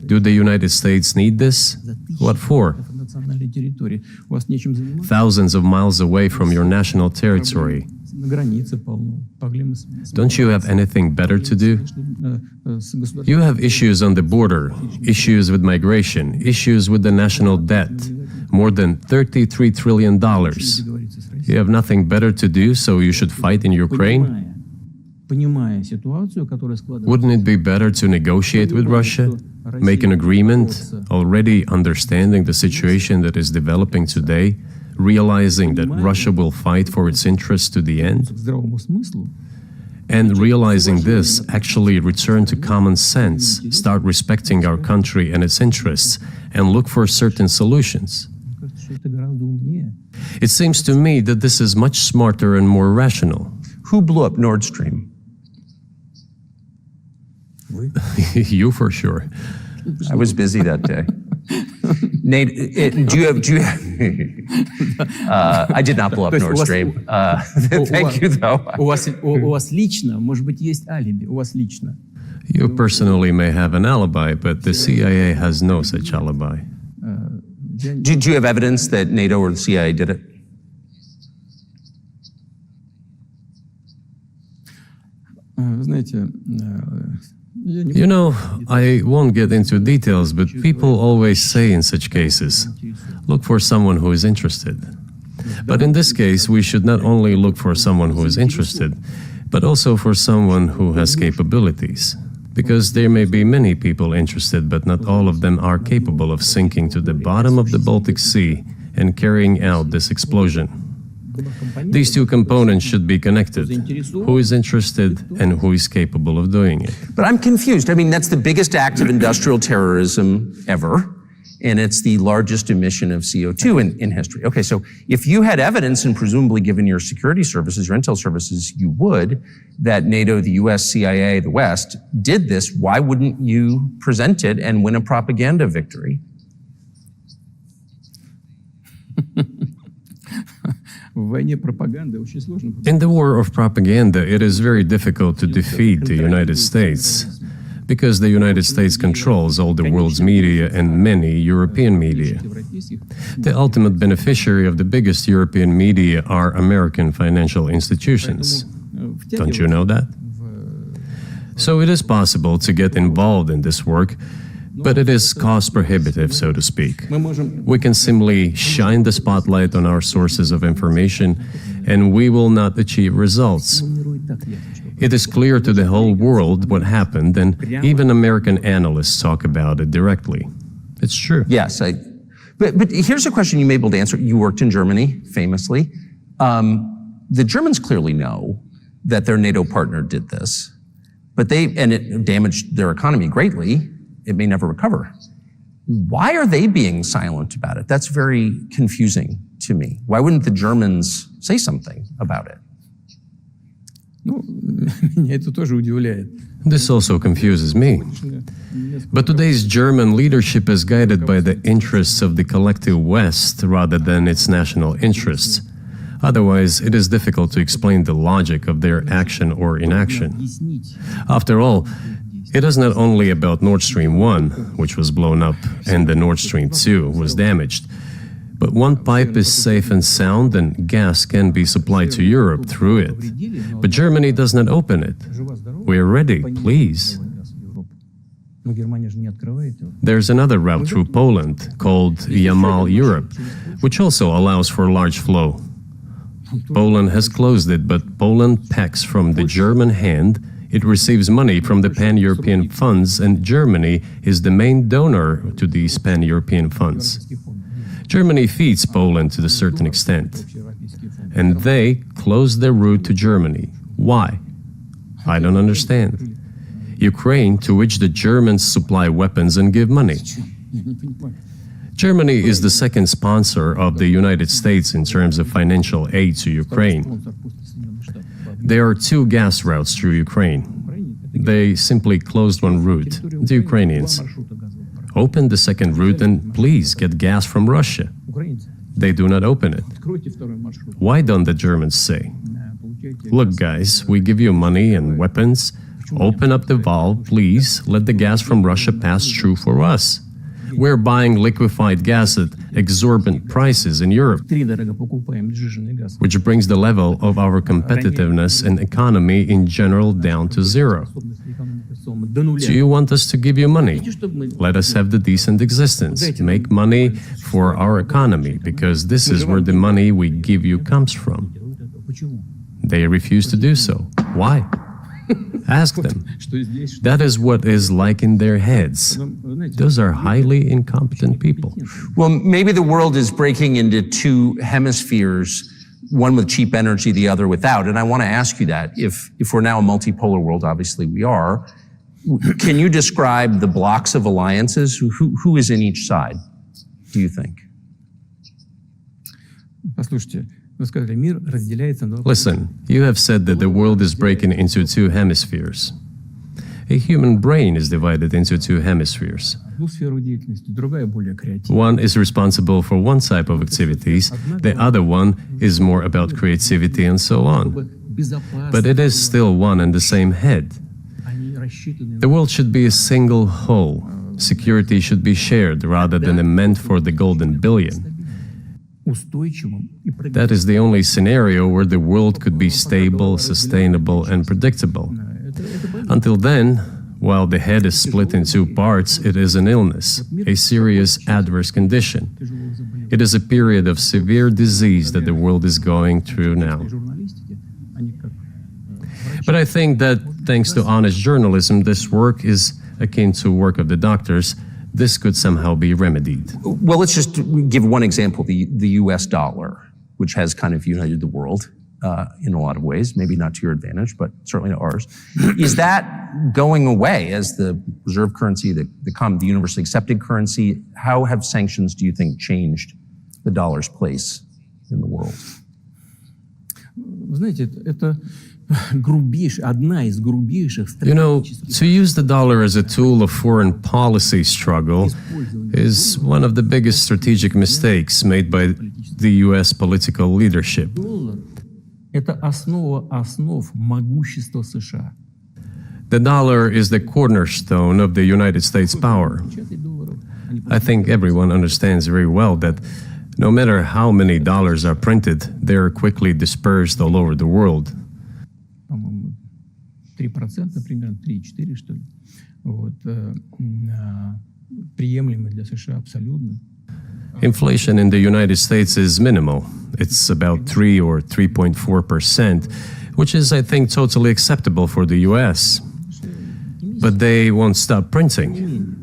S1: Do the United States need this? What for?
S3: национальной территории. У вас нечем заниматься.
S1: Thousands of miles away from your national territory.
S3: На границе полно. Проблемы с
S1: Don't you have anything better to do?
S3: государством.
S1: You have issues on the border, issues with migration, issues with the national debt, more than $33 trillion. You have nothing better to do, so you should fight in Ukraine?
S3: Понимая ситуацию, которая складывается.
S1: Wouldn't it be better to negotiate with Russia, make an agreement, already understanding the situation that is developing today, realizing that Russia will fight for its interests to the end?
S3: К здравому смыслу.
S1: And realizing this, actually return to common sense, start respecting our country and its interests, and look for certain solutions.
S3: Мне кажется, что это гораздо умнее.
S1: It seems to me that this is much smarter and more rational.
S2: Who blew up Nord Stream?
S1: You for sure.
S2: I was busy that day. Nate, do you have I did not blow up Nord Stream. Thank you, though.
S3: У вас лично, может быть, есть алиби. У вас лично.
S1: You personally may have an alibi, but the CIA has no such alibi.
S2: Do you have evidence that NATO or the CIA did it?
S3: Вы знаете, я не
S1: You know, I won't get into details, but people always say in such cases, look for someone who is interested. But in this case, we should not only look for someone who is interested, but also for someone who has capabilities. Because there may be many people interested, but not all of them are capable of sinking to the bottom of the Baltic Sea and carrying out this explosion. These two components should be connected. Who is interested and who is capable of doing it?
S2: But I'm confused. I mean, that's the biggest act of industrial terrorism ever, and it's the largest emission of CO2 in history. Okay, so if you had evidence, and presumably given your security services, your intel services, you would, that NATO, the US, CIA, the West, did this, why wouldn't you present it and win a propaganda victory?
S3: В войне пропаганды очень сложно.
S1: In the war of propaganda, it is very difficult to defeat the United States because the United States controls all the world's media and many European media. The ultimate beneficiary of the biggest European media are American financial institutions. Don't you know that? So it is possible to get involved in this work, but it is cost prohibitive, so to speak. We can simply shine the spotlight on our sources of information, and we will not achieve results. It is clear to the whole world what happened, and even American analysts talk about it directly. It's true.
S2: Yes, but here's a question you may be able to answer. You worked in Germany, famously. The Germans clearly know that their NATO partner did this, and it damaged their economy greatly. It may never recover. Why are they being silent about it? That's very confusing to me. Why wouldn't the Germans say something about it?
S3: Ну, меня это тоже удивляет.
S1: This also confuses me. But today's German leadership is guided by the interests of the collective West rather than its national interests. Otherwise, it is difficult to explain the logic of their action or inaction. After all, it is not only about Nord Stream 1, which was blown up, and the Nord Stream 2 was damaged, but one pipe is safe and sound and gas can be supplied to Europe through it. But Germany does not open it. We are ready, please. There's another route through Poland called Yamal Europe, which also allows for large flow. Poland has closed it, but Poland packs from the German hand. It receives money from the pan-European funds, and Germany is the main donor to these pan-European funds. Germany feeds Poland to a certain extent, and they close their route to Germany. Why? I don't understand. Ukraine, to which the Germans supply weapons and give money. Germany is the second sponsor of the United States in terms of financial aid to Ukraine. There are two gas routes through Ukraine. They simply closed one route, the Ukrainians. Open the second route and please get gas from Russia. They do not open it. Why don't the Germans say, look guys, we give you money and weapons, Open up the valve, please. Let the gas from Russia pass through for us. We're buying liquefied gas at exorbitant prices in Europe,
S3: Втридорого покупаем сжиженный газ.
S1: which brings the level of our competitiveness and economy in general down to zero. Do you want us to give you money? Let us have the decent existence. Make money for our economy, because this is where the money we give you comes from.
S3: Почему?
S1: They refuse to do so. Why? Ask them.
S3: Что здесь,
S1: That is what is like in their heads.
S3: знаете,
S1: Those are highly incompetent people.
S2: Well, maybe the world is breaking into two hemispheres, one with cheap energy, the other without. And I want to ask you that. If we're now a multipolar world, obviously we are, can you describe the blocks of alliances? Who is in each side, do you think?
S3: Послушайте, вы сказали, мир разделяется на...
S1: Listen, you have said that the world is breaking into two hemispheres. A human brain is divided into two hemispheres.
S3: Одну сферу деятельности, другая более креативная.
S1: One is responsible for one type of activities, the other one is more about creativity and so on. But it is still one and the same head.
S3: Они рассчитаны
S1: The world should be a single whole. Security should be shared rather than meant for the golden billion.
S3: устойчивым и
S1: That is the only scenario where the world could be stable, sustainable, and predictable. Until then, while the head is split in two parts, it is an illness, a serious adverse condition. It is a period of severe disease that the world is going through now.
S3: журналистики, они как
S1: But I think that thanks to honest journalism, this work is akin to work of the doctors. This could somehow be remedied.
S2: Well, let's just give one example, the US dollar, which has kind of united the world in a lot of ways, maybe not to your advantage, but certainly to ours. Is that going away as the reserve currency, the universally accepted currency? How have sanctions, do you think, changed the dollar's place in the world?
S3: Вы знаете, это одна из грубейших
S1: You know, to use the dollar as a tool of foreign policy struggle is one of the biggest strategic mistakes made by the US political leadership.
S3: доллар – это основа основ могущества США.
S1: The dollar is the cornerstone of the United States power.
S3: Печатать долларов, они
S1: I think everyone understands very well that no matter how many dollars are printed, they are quickly dispersed all over the world.
S3: по-моему, 3%, примерно 3-4, что ли. Вот, приемлемо для США абсолютно.
S1: Inflation in the United States is minimal. It's about 3 or 3.4%, which is, I think, totally acceptable for the US. But they won't stop printing.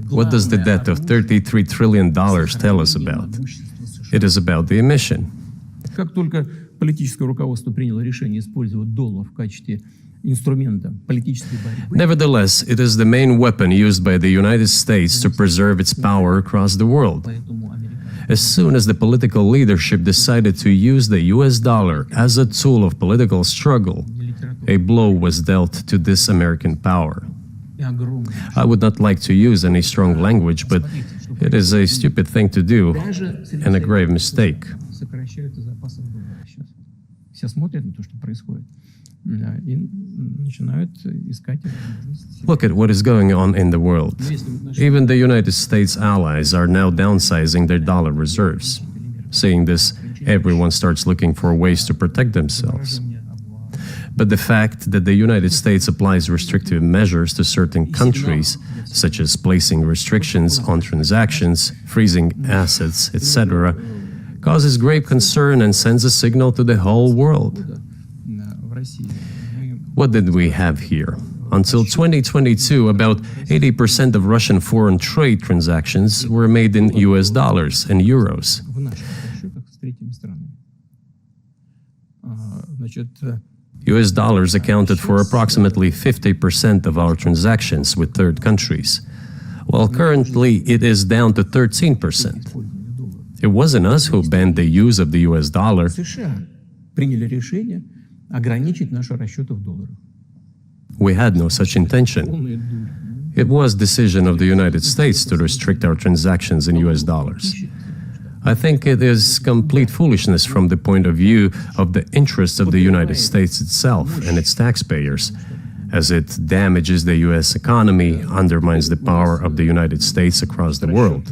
S1: What does the debt of $33 trillion tell us about? It is about the emission.
S3: Как только политическое руководство приняло решение использовать доллар в качестве инструмента политической борьбы,
S1: Nevertheless, it is the main weapon used by the United States to preserve its power across the world.
S3: поэтому американцы
S1: As soon as the political leadership decided to use the US dollar as a tool of political struggle, a blow was dealt to this American power.
S3: и огромные
S1: I would not like to use any strong language, but it is a stupid thing to do and a grave mistake.
S3: сокращаются запасы доллара сейчас. Все смотрят на то, что происходит, и начинают искать возможности.
S1: Look at what is going on in the world. Even the United States allies are now downsizing their dollar reserves. Seeing this, everyone starts looking for ways to protect themselves. But the fact that the United States applies restrictive measures to certain countries, such as placing restrictions on transactions, freezing assets, etc., causes grave concern and sends a signal to the whole world.
S3: В России мы
S1: What did we have here? Until 2022, about 80% of Russian foreign trade transactions were made in US dollars and euros.
S3: в наших расчетах с третьими странами. Значит,
S1: US dollars accounted for approximately 50% of our transactions with third countries, while currently it is down to 13%. It wasn't us who banned the use of the US dollar.
S3: США приняли решение ограничить наши расчеты в долларах.
S1: We had no such intention.
S3: Полная дурь.
S1: It was decision of the United States to restrict our transactions in US dollars. I think it is complete foolishness from the point of view of the interests of the United States itself and its taxpayers, as it damages the US economy, undermines the power of the United States across the world.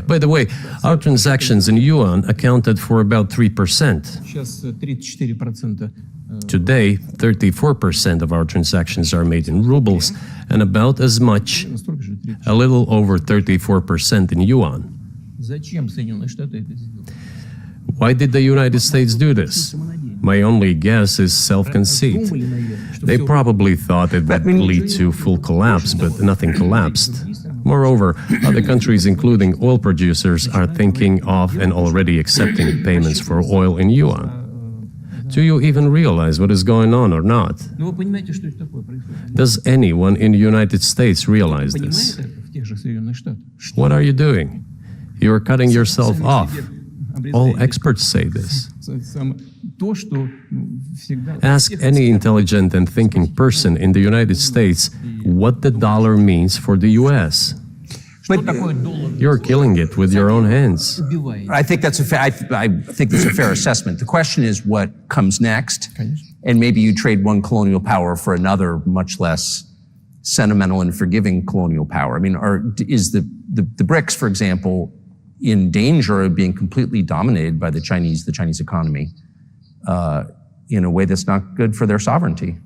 S1: By the way, our transactions in yuan accounted for about 3%.
S3: Сейчас 34%.
S1: Today, 34% of our transactions are made in rubles, and about as much, a little over 34% in yuan.
S3: Зачем Соединенные Штаты это сделали?
S1: Why did the United States do this? My only guess is self-conceit. They probably thought it would lead to full collapse, but nothing collapsed. Moreover, other countries, including oil producers, are thinking of and already accepting payments for oil in yuan. Do you even realize what is going on or not?
S3: Ну, вы понимаете, что это такое происходит?
S1: Does anyone in the United States realize this?
S3: Понимает это в тех же Соединенных Штатах?
S1: What are you doing? You are cutting yourself off. All experts say this.
S3: То, что всегда...
S1: Ask any intelligent and thinking person in the United States what the dollar means for the US.
S3: Что такое доллар?
S1: You're killing it with your own hands.
S3: Убивает.
S2: I think that's a fair assessment. The question is what comes next,
S3: Конечно.
S2: and maybe you trade one colonial power for another, much less sentimental and forgiving colonial power. I mean, is the BRICS, for example, in danger of being completely dominated by the Chinese economy in a way that's not good for their sovereignty?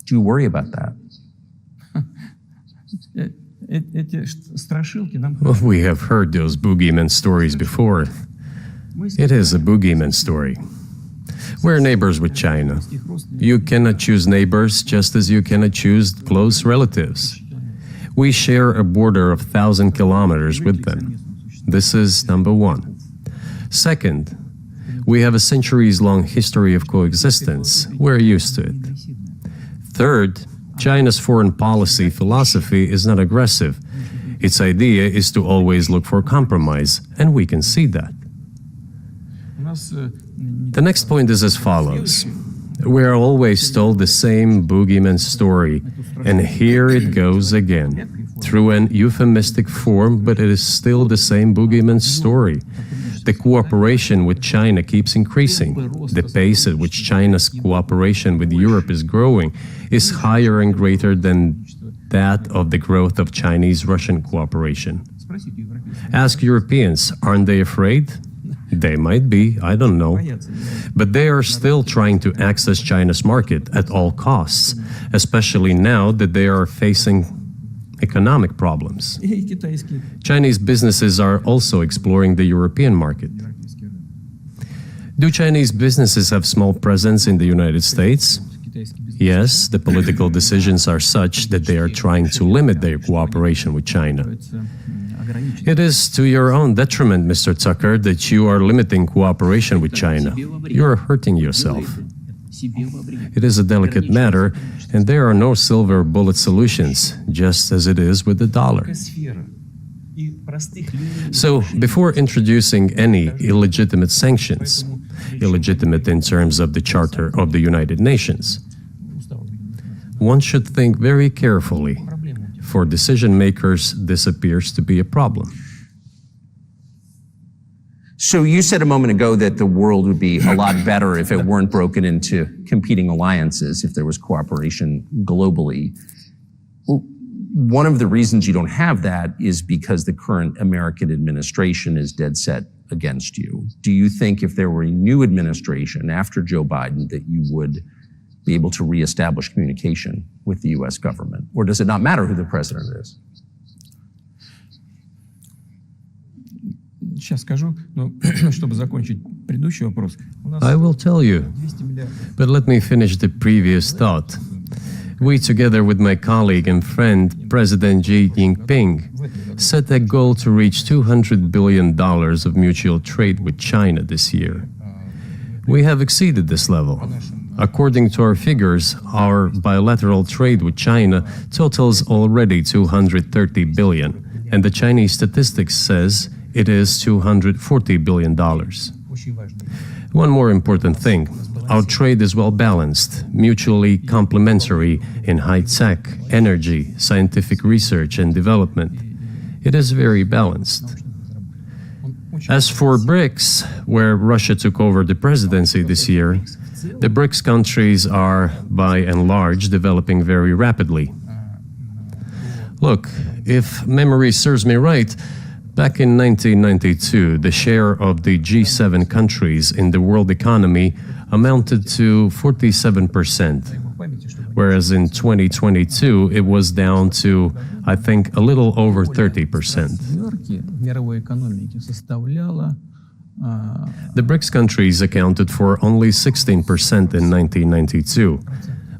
S2: Do you worry about that?
S3: Эти страшилки нам...
S1: Well, we have heard those boogeyman stories before. It is a boogeyman story. We're neighbors with China. You cannot choose neighbors just as you cannot choose close relatives. We share a border of 1,000 kilometers with them. This is number one. Second, we have a centuries-long history of coexistence. We're used to it. Third, China's foreign policy philosophy is not aggressive. Its idea is to always look for compromise, and we can see that. The next point is as follows. We are always told the same boogeyman story, and here it goes again, through an euphemistic form, but it is still the same boogeyman story. The cooperation with China keeps increasing. The pace at which China's cooperation with Europe is growing is higher and greater than that of the growth of Chinese-Russian cooperation. Ask Europeans, aren't they afraid? They might be, I don't know. But they are still trying to access China's market at all costs, especially now that they are facing economic problems. Chinese businesses are also exploring the European market. Do Chinese businesses have small presence in the United States? Yes, the political decisions are such that they are trying to limit their cooperation with China. It is to your own detriment, Mr. Tucker, that you are limiting cooperation with China. You are hurting yourself. It is a delicate matter, and there are no silver bullet solutions, just as it is with the dollar. So, before introducing any illegitimate sanctions, illegitimate in terms of the Charter of the United Nations, one should think very carefully. For decision makers, this appears to be a problem.
S2: So you said a moment ago that the world would be a lot better if it weren't broken into competing alliances, if there was cooperation globally. Well, one of the reasons you don't have that is because the current American administration is dead set against you. Do you think if there were a new administration after Joe Biden that you would be able to reestablish communication with the U.S. government? Or does it not matter who the president is?
S3: Сейчас скажу, но чтобы закончить предыдущий вопрос.
S1: I will tell you, but let me finish the previous thought. We, together with my colleague and friend, President Xi Jinping, set a goal to reach $200 billion of mutual trade with China this year. We have exceeded this level. According to our figures, our bilateral trade with China totals already $230 billion, and the Chinese statistics says it is $240 billion. One more important thing, our trade is well balanced, mutually complementary in high-tech, energy, scientific research and development. It is very balanced. As for BRICS, where Russia took over the presidency this year, The BRICS countries are, by and large, developing very rapidly. Look, if memory serves me right, back in 1992, the share of the G7 countries in the world economy amounted to 47%, whereas in 2022, it was down to, I think, a little over 30%. The BRICS countries accounted for only 16% in 1992,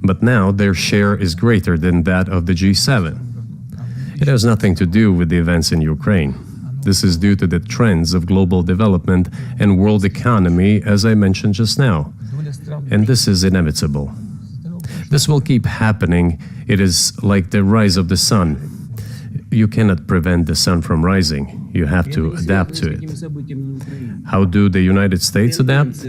S1: but now their share is greater than that of the G7. It has nothing to do with the events in Ukraine. This is due to the trends of global development and world economy, as I mentioned just now. And this is inevitable. This will keep happening. It is like the rise of the sun. You cannot prevent the sun from rising. You have to adapt to it. How do the United States adapt?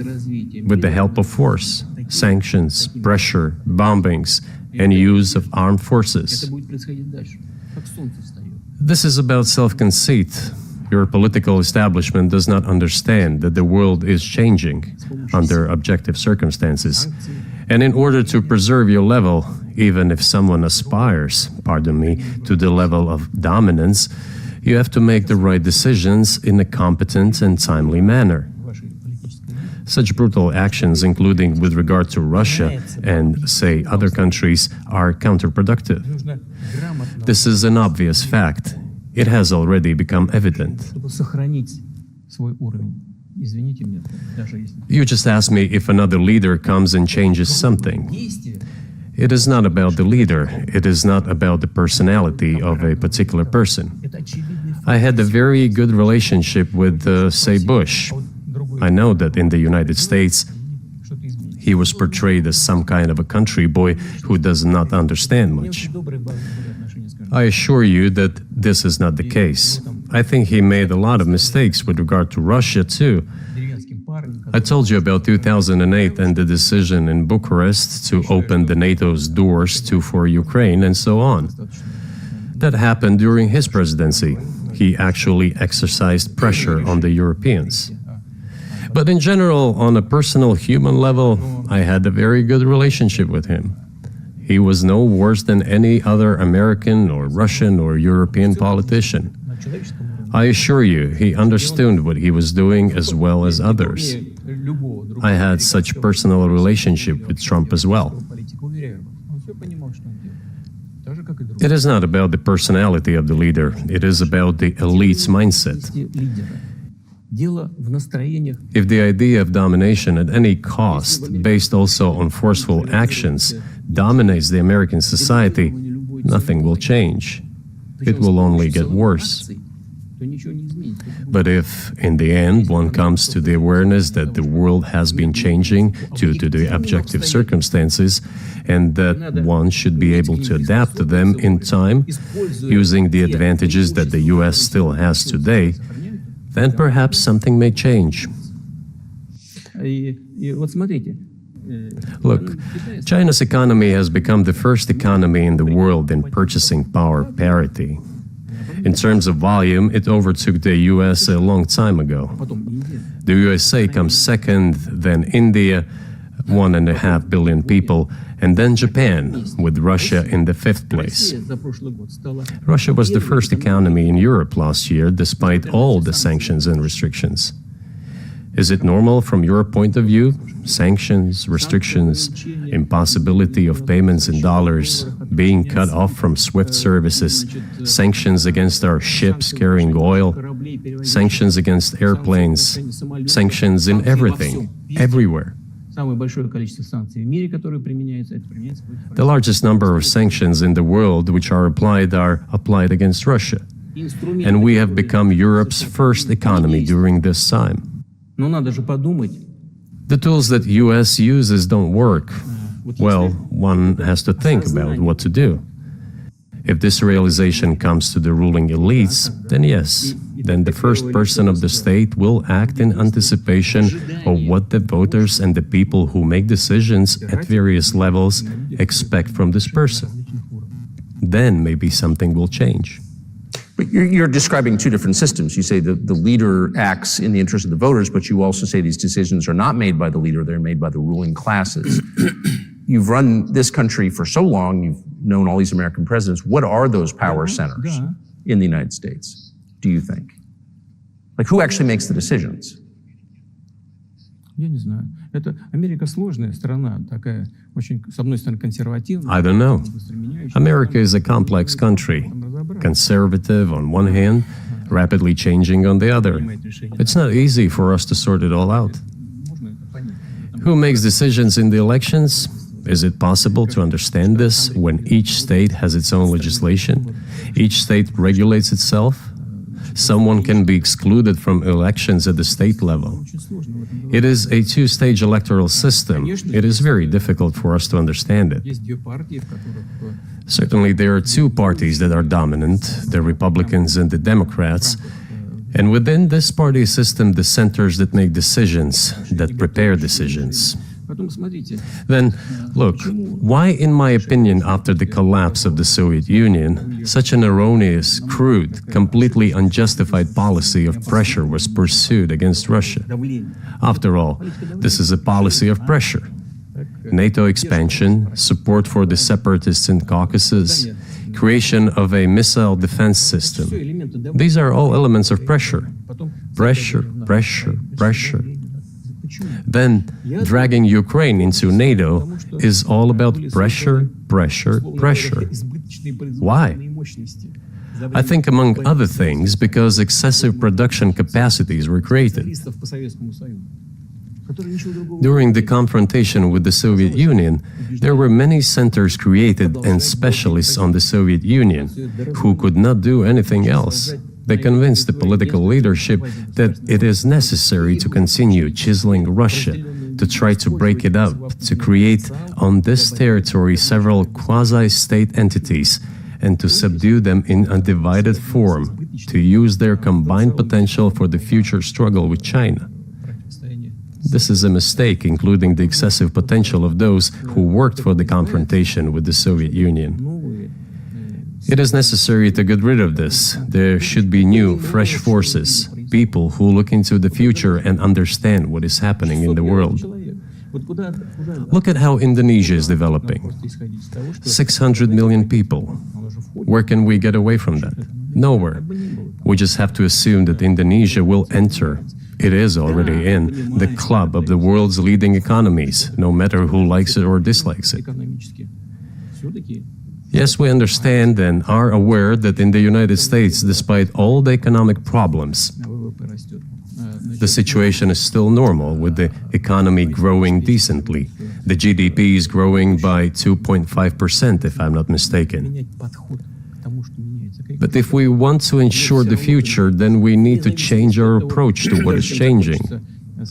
S1: With the help of force, sanctions, pressure, bombings, and use of armed forces. This is about self-conceit. Your political establishment does not understand that the world is changing under objective circumstances. And in order to preserve your level, even if someone aspires, pardon me, to the level of dominance, you have to make the right decisions in a competent and timely manner. Such brutal actions, including with regard to Russia and, say, other countries, are counterproductive. This is an obvious fact. It has already become evident. You just asked me if another leader comes and changes something. It is not about the leader. It is not about the personality of a particular person. I had a very good relationship with, say, Bush. I know that in the United States, he was portrayed as some kind of a country boy who does not understand much. I assure you that this is not the case. I think he made a lot of mistakes with regard to Russia, too. I told you about 2008 and the decision in Bucharest to open the NATO's doors for Ukraine and so on. That happened during his presidency. He actually exercised pressure on the Europeans. But in general, on a personal human level, I had a very good relationship with him. He was no worse than any other American or Russian or European politician. I assure you, he understood what he was doing as well as others. I had such personal relationship with Trump as well. It is not about the personality of the leader, it is about the elite's mindset. If the idea of domination at any cost, based also on forceful actions, dominates the American society, nothing will change. It will only get worse. But if, in the end, one comes to the awareness that the world has been changing due to the objective circumstances, and that one should be able to adapt to them in time, using the advantages that the US still has today, then perhaps something may change. Look, China's economy has become the first economy in the world in purchasing power parity. In terms of volume, it overtook the US a long time ago. The USA comes second, then India, 1.5 billion people, and then Japan, with Russia in the 5th place. Russia was the first economy in Europe last year, despite all the sanctions and restrictions. Is it normal from your point of view? Sanctions, restrictions, impossibility of payments in dollars, being cut off from SWIFT services, sanctions against our ships carrying oil, sanctions against airplanes, sanctions in everything, everywhere. The largest number of sanctions in the world which are applied against Russia. And we have become Europe's first economy during this time. The tools that US uses don't work. Well, one has to think about what to do. If this realization comes to the ruling elites, then yes, then the first person of the state will act in anticipation of what the voters and the people who make decisions at various levels expect from this person. Then maybe something will change.
S2: But you're describing two different systems. You say the leader acts in the interest of the voters, but you also say these decisions are not made by the leader, they're made by the ruling classes. You've run this country for so long, you've known all these American presidents. What are those power centers in the United States, do you think? Like, who actually makes the decisions?
S3: Я не знаю. Это Америка сложная страна, такая очень, с одной стороны, консервативная.
S1: I don't know. America is a complex country, conservative on one hand, rapidly changing on the other. It's not easy for us to sort it all out. Who makes decisions in the elections? Is it possible to understand this when each state has its own legislation? Each state regulates itself? Someone can be excluded from elections at the state level. It is a two-stage electoral system. It is very difficult for us to understand it. Certainly, there are two parties that are dominant, the Republicans and the Democrats. And within this party system, the centers that make decisions, that prepare decisions. Then, look, why, in my opinion, after the collapse of the Soviet Union, such an erroneous, crude, completely unjustified policy of pressure was pursued against Russia? After all, this is a policy of pressure. NATO expansion, support for the separatists in Caucasus, creation of a missile defense system. These are all elements of pressure. Pressure, pressure, pressure. Then, dragging Ukraine into NATO is all about pressure, pressure, pressure. Why? I think, among other things, because excessive production capacities were created. During the confrontation with the Soviet Union, there were many centers created and specialists on the Soviet Union who could not do anything else. They convinced the political leadership that it is necessary to continue chiseling Russia, to try to break it up, to create on this territory several quasi-state entities, and to subdue them in a divided form, to use their combined potential for the future struggle with China. This is a mistake, including the excessive potential of those who worked for the confrontation with the Soviet Union. It is necessary to get rid of this. There should be new, fresh forces, people who look into the future and understand what is happening in the world. Look at how Indonesia is developing. 600 million people. Where can we get away from that? Nowhere. We just have to assume that Indonesia will enter. It is already in the club of the world's leading economies, no matter who likes it or dislikes it. Yes, we understand and are aware that in the United States, despite all the economic problems, the situation is still normal, with the economy growing decently. The GDP is growing by 2.5%, if I'm not mistaken. But if we want to ensure the future, then we need to change our approach to what is changing.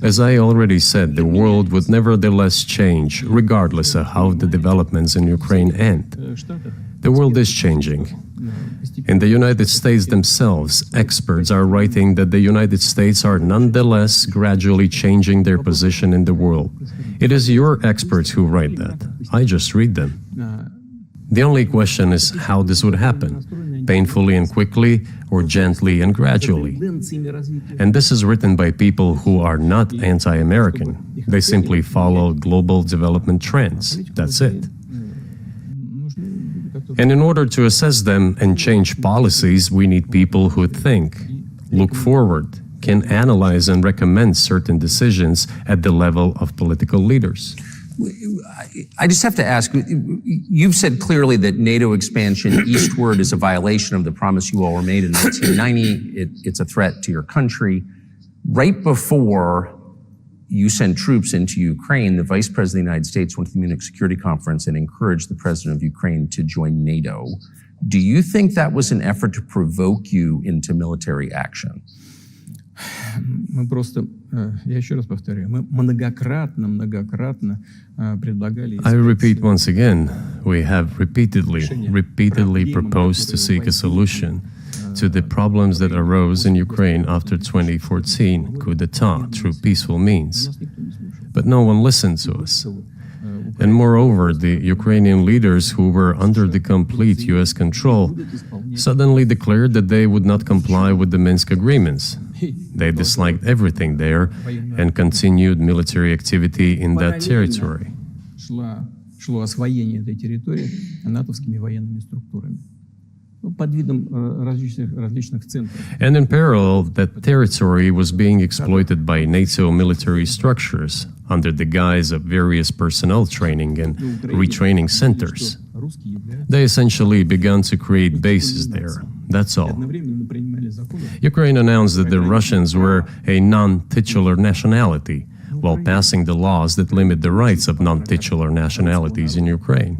S1: As I already said, the world would nevertheless change, regardless of how the developments in Ukraine end. The world is changing. In the United States themselves, experts are writing that the United States are nonetheless gradually changing their position in the world. It is your experts who write that. I just read them. The only question is how this would happen, painfully and quickly, or gently and gradually. And this is written by people who are not anti-American. They simply follow global development trends. That's it. And in order to assess them and change policies, we need people who think, look forward, can analyze and recommend certain decisions at the level of political leaders.
S2: I just have to ask, you've said clearly that NATO expansion eastward is a violation of the promise you all were made in 1990. It's a threat to your country. Right before you sent troops into Ukraine, the Vice President of the United States went to the Munich Security Conference and encouraged the President of Ukraine to join NATO. Do you think that was an effort to provoke you into military action?
S3: Мы просто, я еще раз повторяю, мы многократно предлагали...
S1: I repeat once again, we have repeatedly proposed to seek a solution to the problems that arose in Ukraine after 2014 coup d'etat through peaceful means. But no one listened to us. And moreover, the Ukrainian leaders who were under the complete US control suddenly declared that they would not comply with the Minsk agreements. They disliked everything there and continued military activity in that territory.
S3: Шло освоение этой территории натовскими военными структурами. Под видом различных центров.
S1: And in parallel, that territory was being exploited by NATO military structures under the guise of various personnel training and retraining centers. They essentially began to create bases there. That's all. Ukraine announced that the Russians were a non-titular nationality, while passing the laws that limit the rights of non-titular nationalities in Ukraine.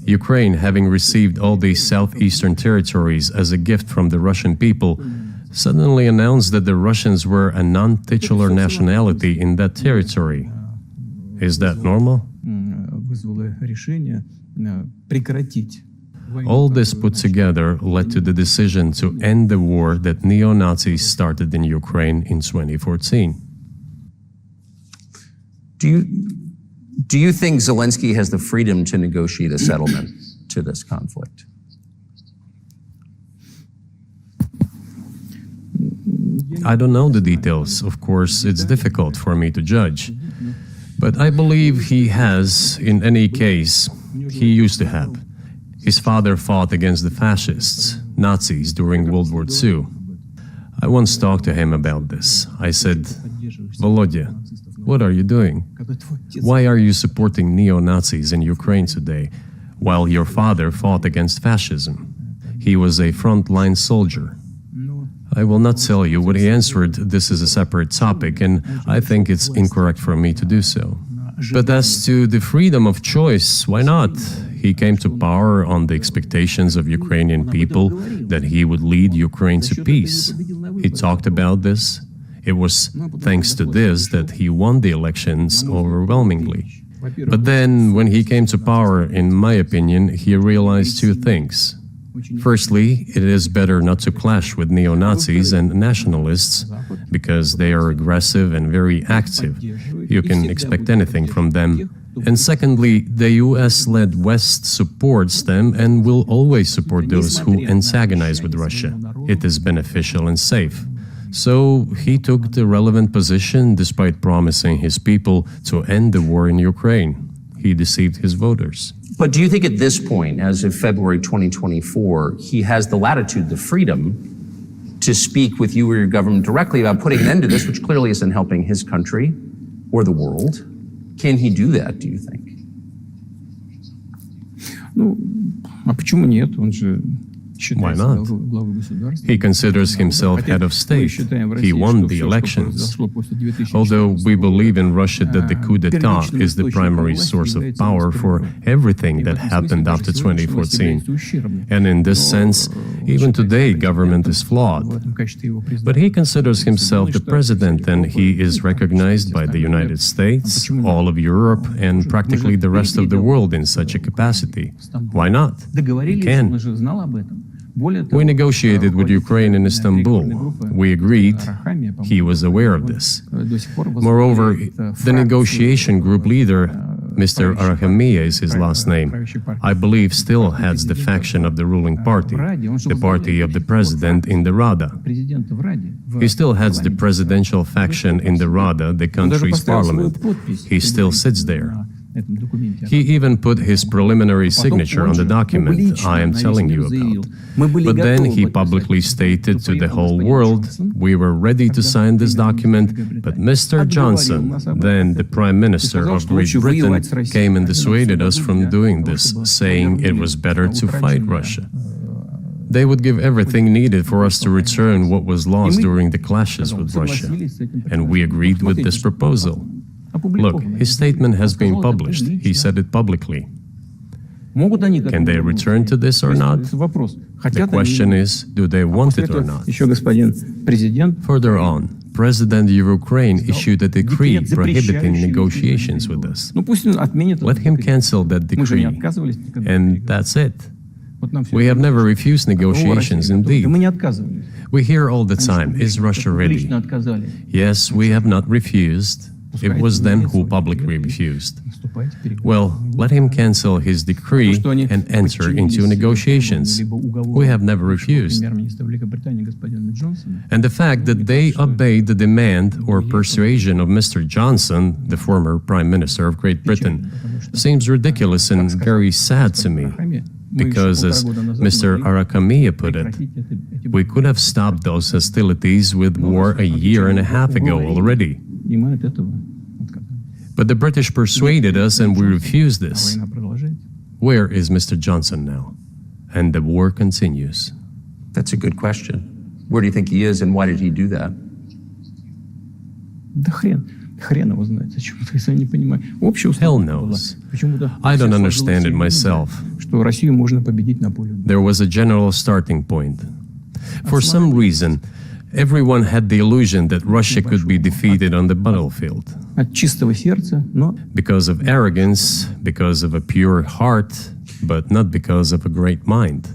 S1: Ukraine, having received all these southeastern territories as a gift from the Russian people, suddenly announced that the Russians were a non-titular nationality in that territory. Is that normal? All this put together led to the decision to end the war that neo-Nazis started in Ukraine in 2014.
S2: Do you think Zelensky has the freedom to negotiate a settlement to this conflict?
S1: I don't know the details. Of course, it's difficult for me to judge. But I believe he has, in any case, he used to have. His father fought against the fascists, Nazis, during World War II. I once talked to him about this. I said, Volodya, what are you doing? Why are you supporting neo-Nazis in Ukraine today, while your father fought against fascism? He was a frontline soldier. I will not tell you what he answered. This is a separate topic, and I think it's incorrect for me to do so. But as to the freedom of choice, why not? He came to power on the expectations of Ukrainian people that he would lead Ukraine to peace. He talked about this. It was thanks to this that he won the elections overwhelmingly. But then, when he came to power, in my opinion, he realized two things. Firstly, it is better not to clash with neo-Nazis and nationalists because they are aggressive and very active. You can expect anything from them. And secondly, the US-led West supports them and will always support those who antagonize with Russia. It is beneficial and safe. So he took the relevant position despite promising his people to end the war in Ukraine. He deceived his voters.
S2: But do you think at this point, as of February 2024, he has the latitude, the freedom to speak with you or your government directly about putting an end to this, which clearly isn't helping his country or the world? Can he do that, do you think?
S1: Why not? He considers himself head of state. He won the elections. Although we believe in Russia that the coup d'etat is the primary source of power for everything that happened after 2014. And in this sense, even today, government is flawed. But he considers himself the president, and he is recognized by the United States, all of Europe, and practically the rest of the world in such a capacity. Why not? He can. We negotiated with Ukraine in Istanbul. We agreed. He was aware of this. Moreover, the negotiation group leader, Mr. Arahamiya is his last name, I believe still heads the faction of the ruling party, the party of the president in the Rada. He still heads the presidential faction in the Rada, the country's parliament. He still sits there. He even put his preliminary signature on the document I am telling you about. But then he publicly stated to the whole world, we were ready to sign this document, but Mr. Johnson, then the Prime Minister of Great Britain, came and dissuaded us from doing this, saying it was better to fight Russia. They would give everything needed for us to return what was lost during the clashes with Russia. And we agreed with this proposal. Look, his statement has been published. He said it publicly. Can they return to this or not? The question is, do they want it or not? Further on, President of Ukraine issued a decree prohibiting negotiations with us. Let him cancel that decree, and that's it. We have never refused negotiations, indeed. We hear all the time, is Russia ready? Yes, we have not refused. It was them who publicly refused. Well, let him cancel his decree and enter into negotiations. We have never refused. And the fact that they obeyed the demand or persuasion of Mr. Johnson, the former Prime Minister of Great Britain, seems ridiculous and very sad to me. Because, as Mr. Arakamiya put it, we could have stopped those hostilities with war a year and a half ago already. But the British persuaded us and we refused this. Where is Mr. Johnson now? And the war continues.
S2: That's a good question. Where do you think he is and why did he do that?
S1: Hell knows. I don't understand it myself. There was a general starting point. For some reason, everyone had the illusion that Russia could be defeated on the battlefield. Because of arrogance, because of a pure heart, but not because of a great mind.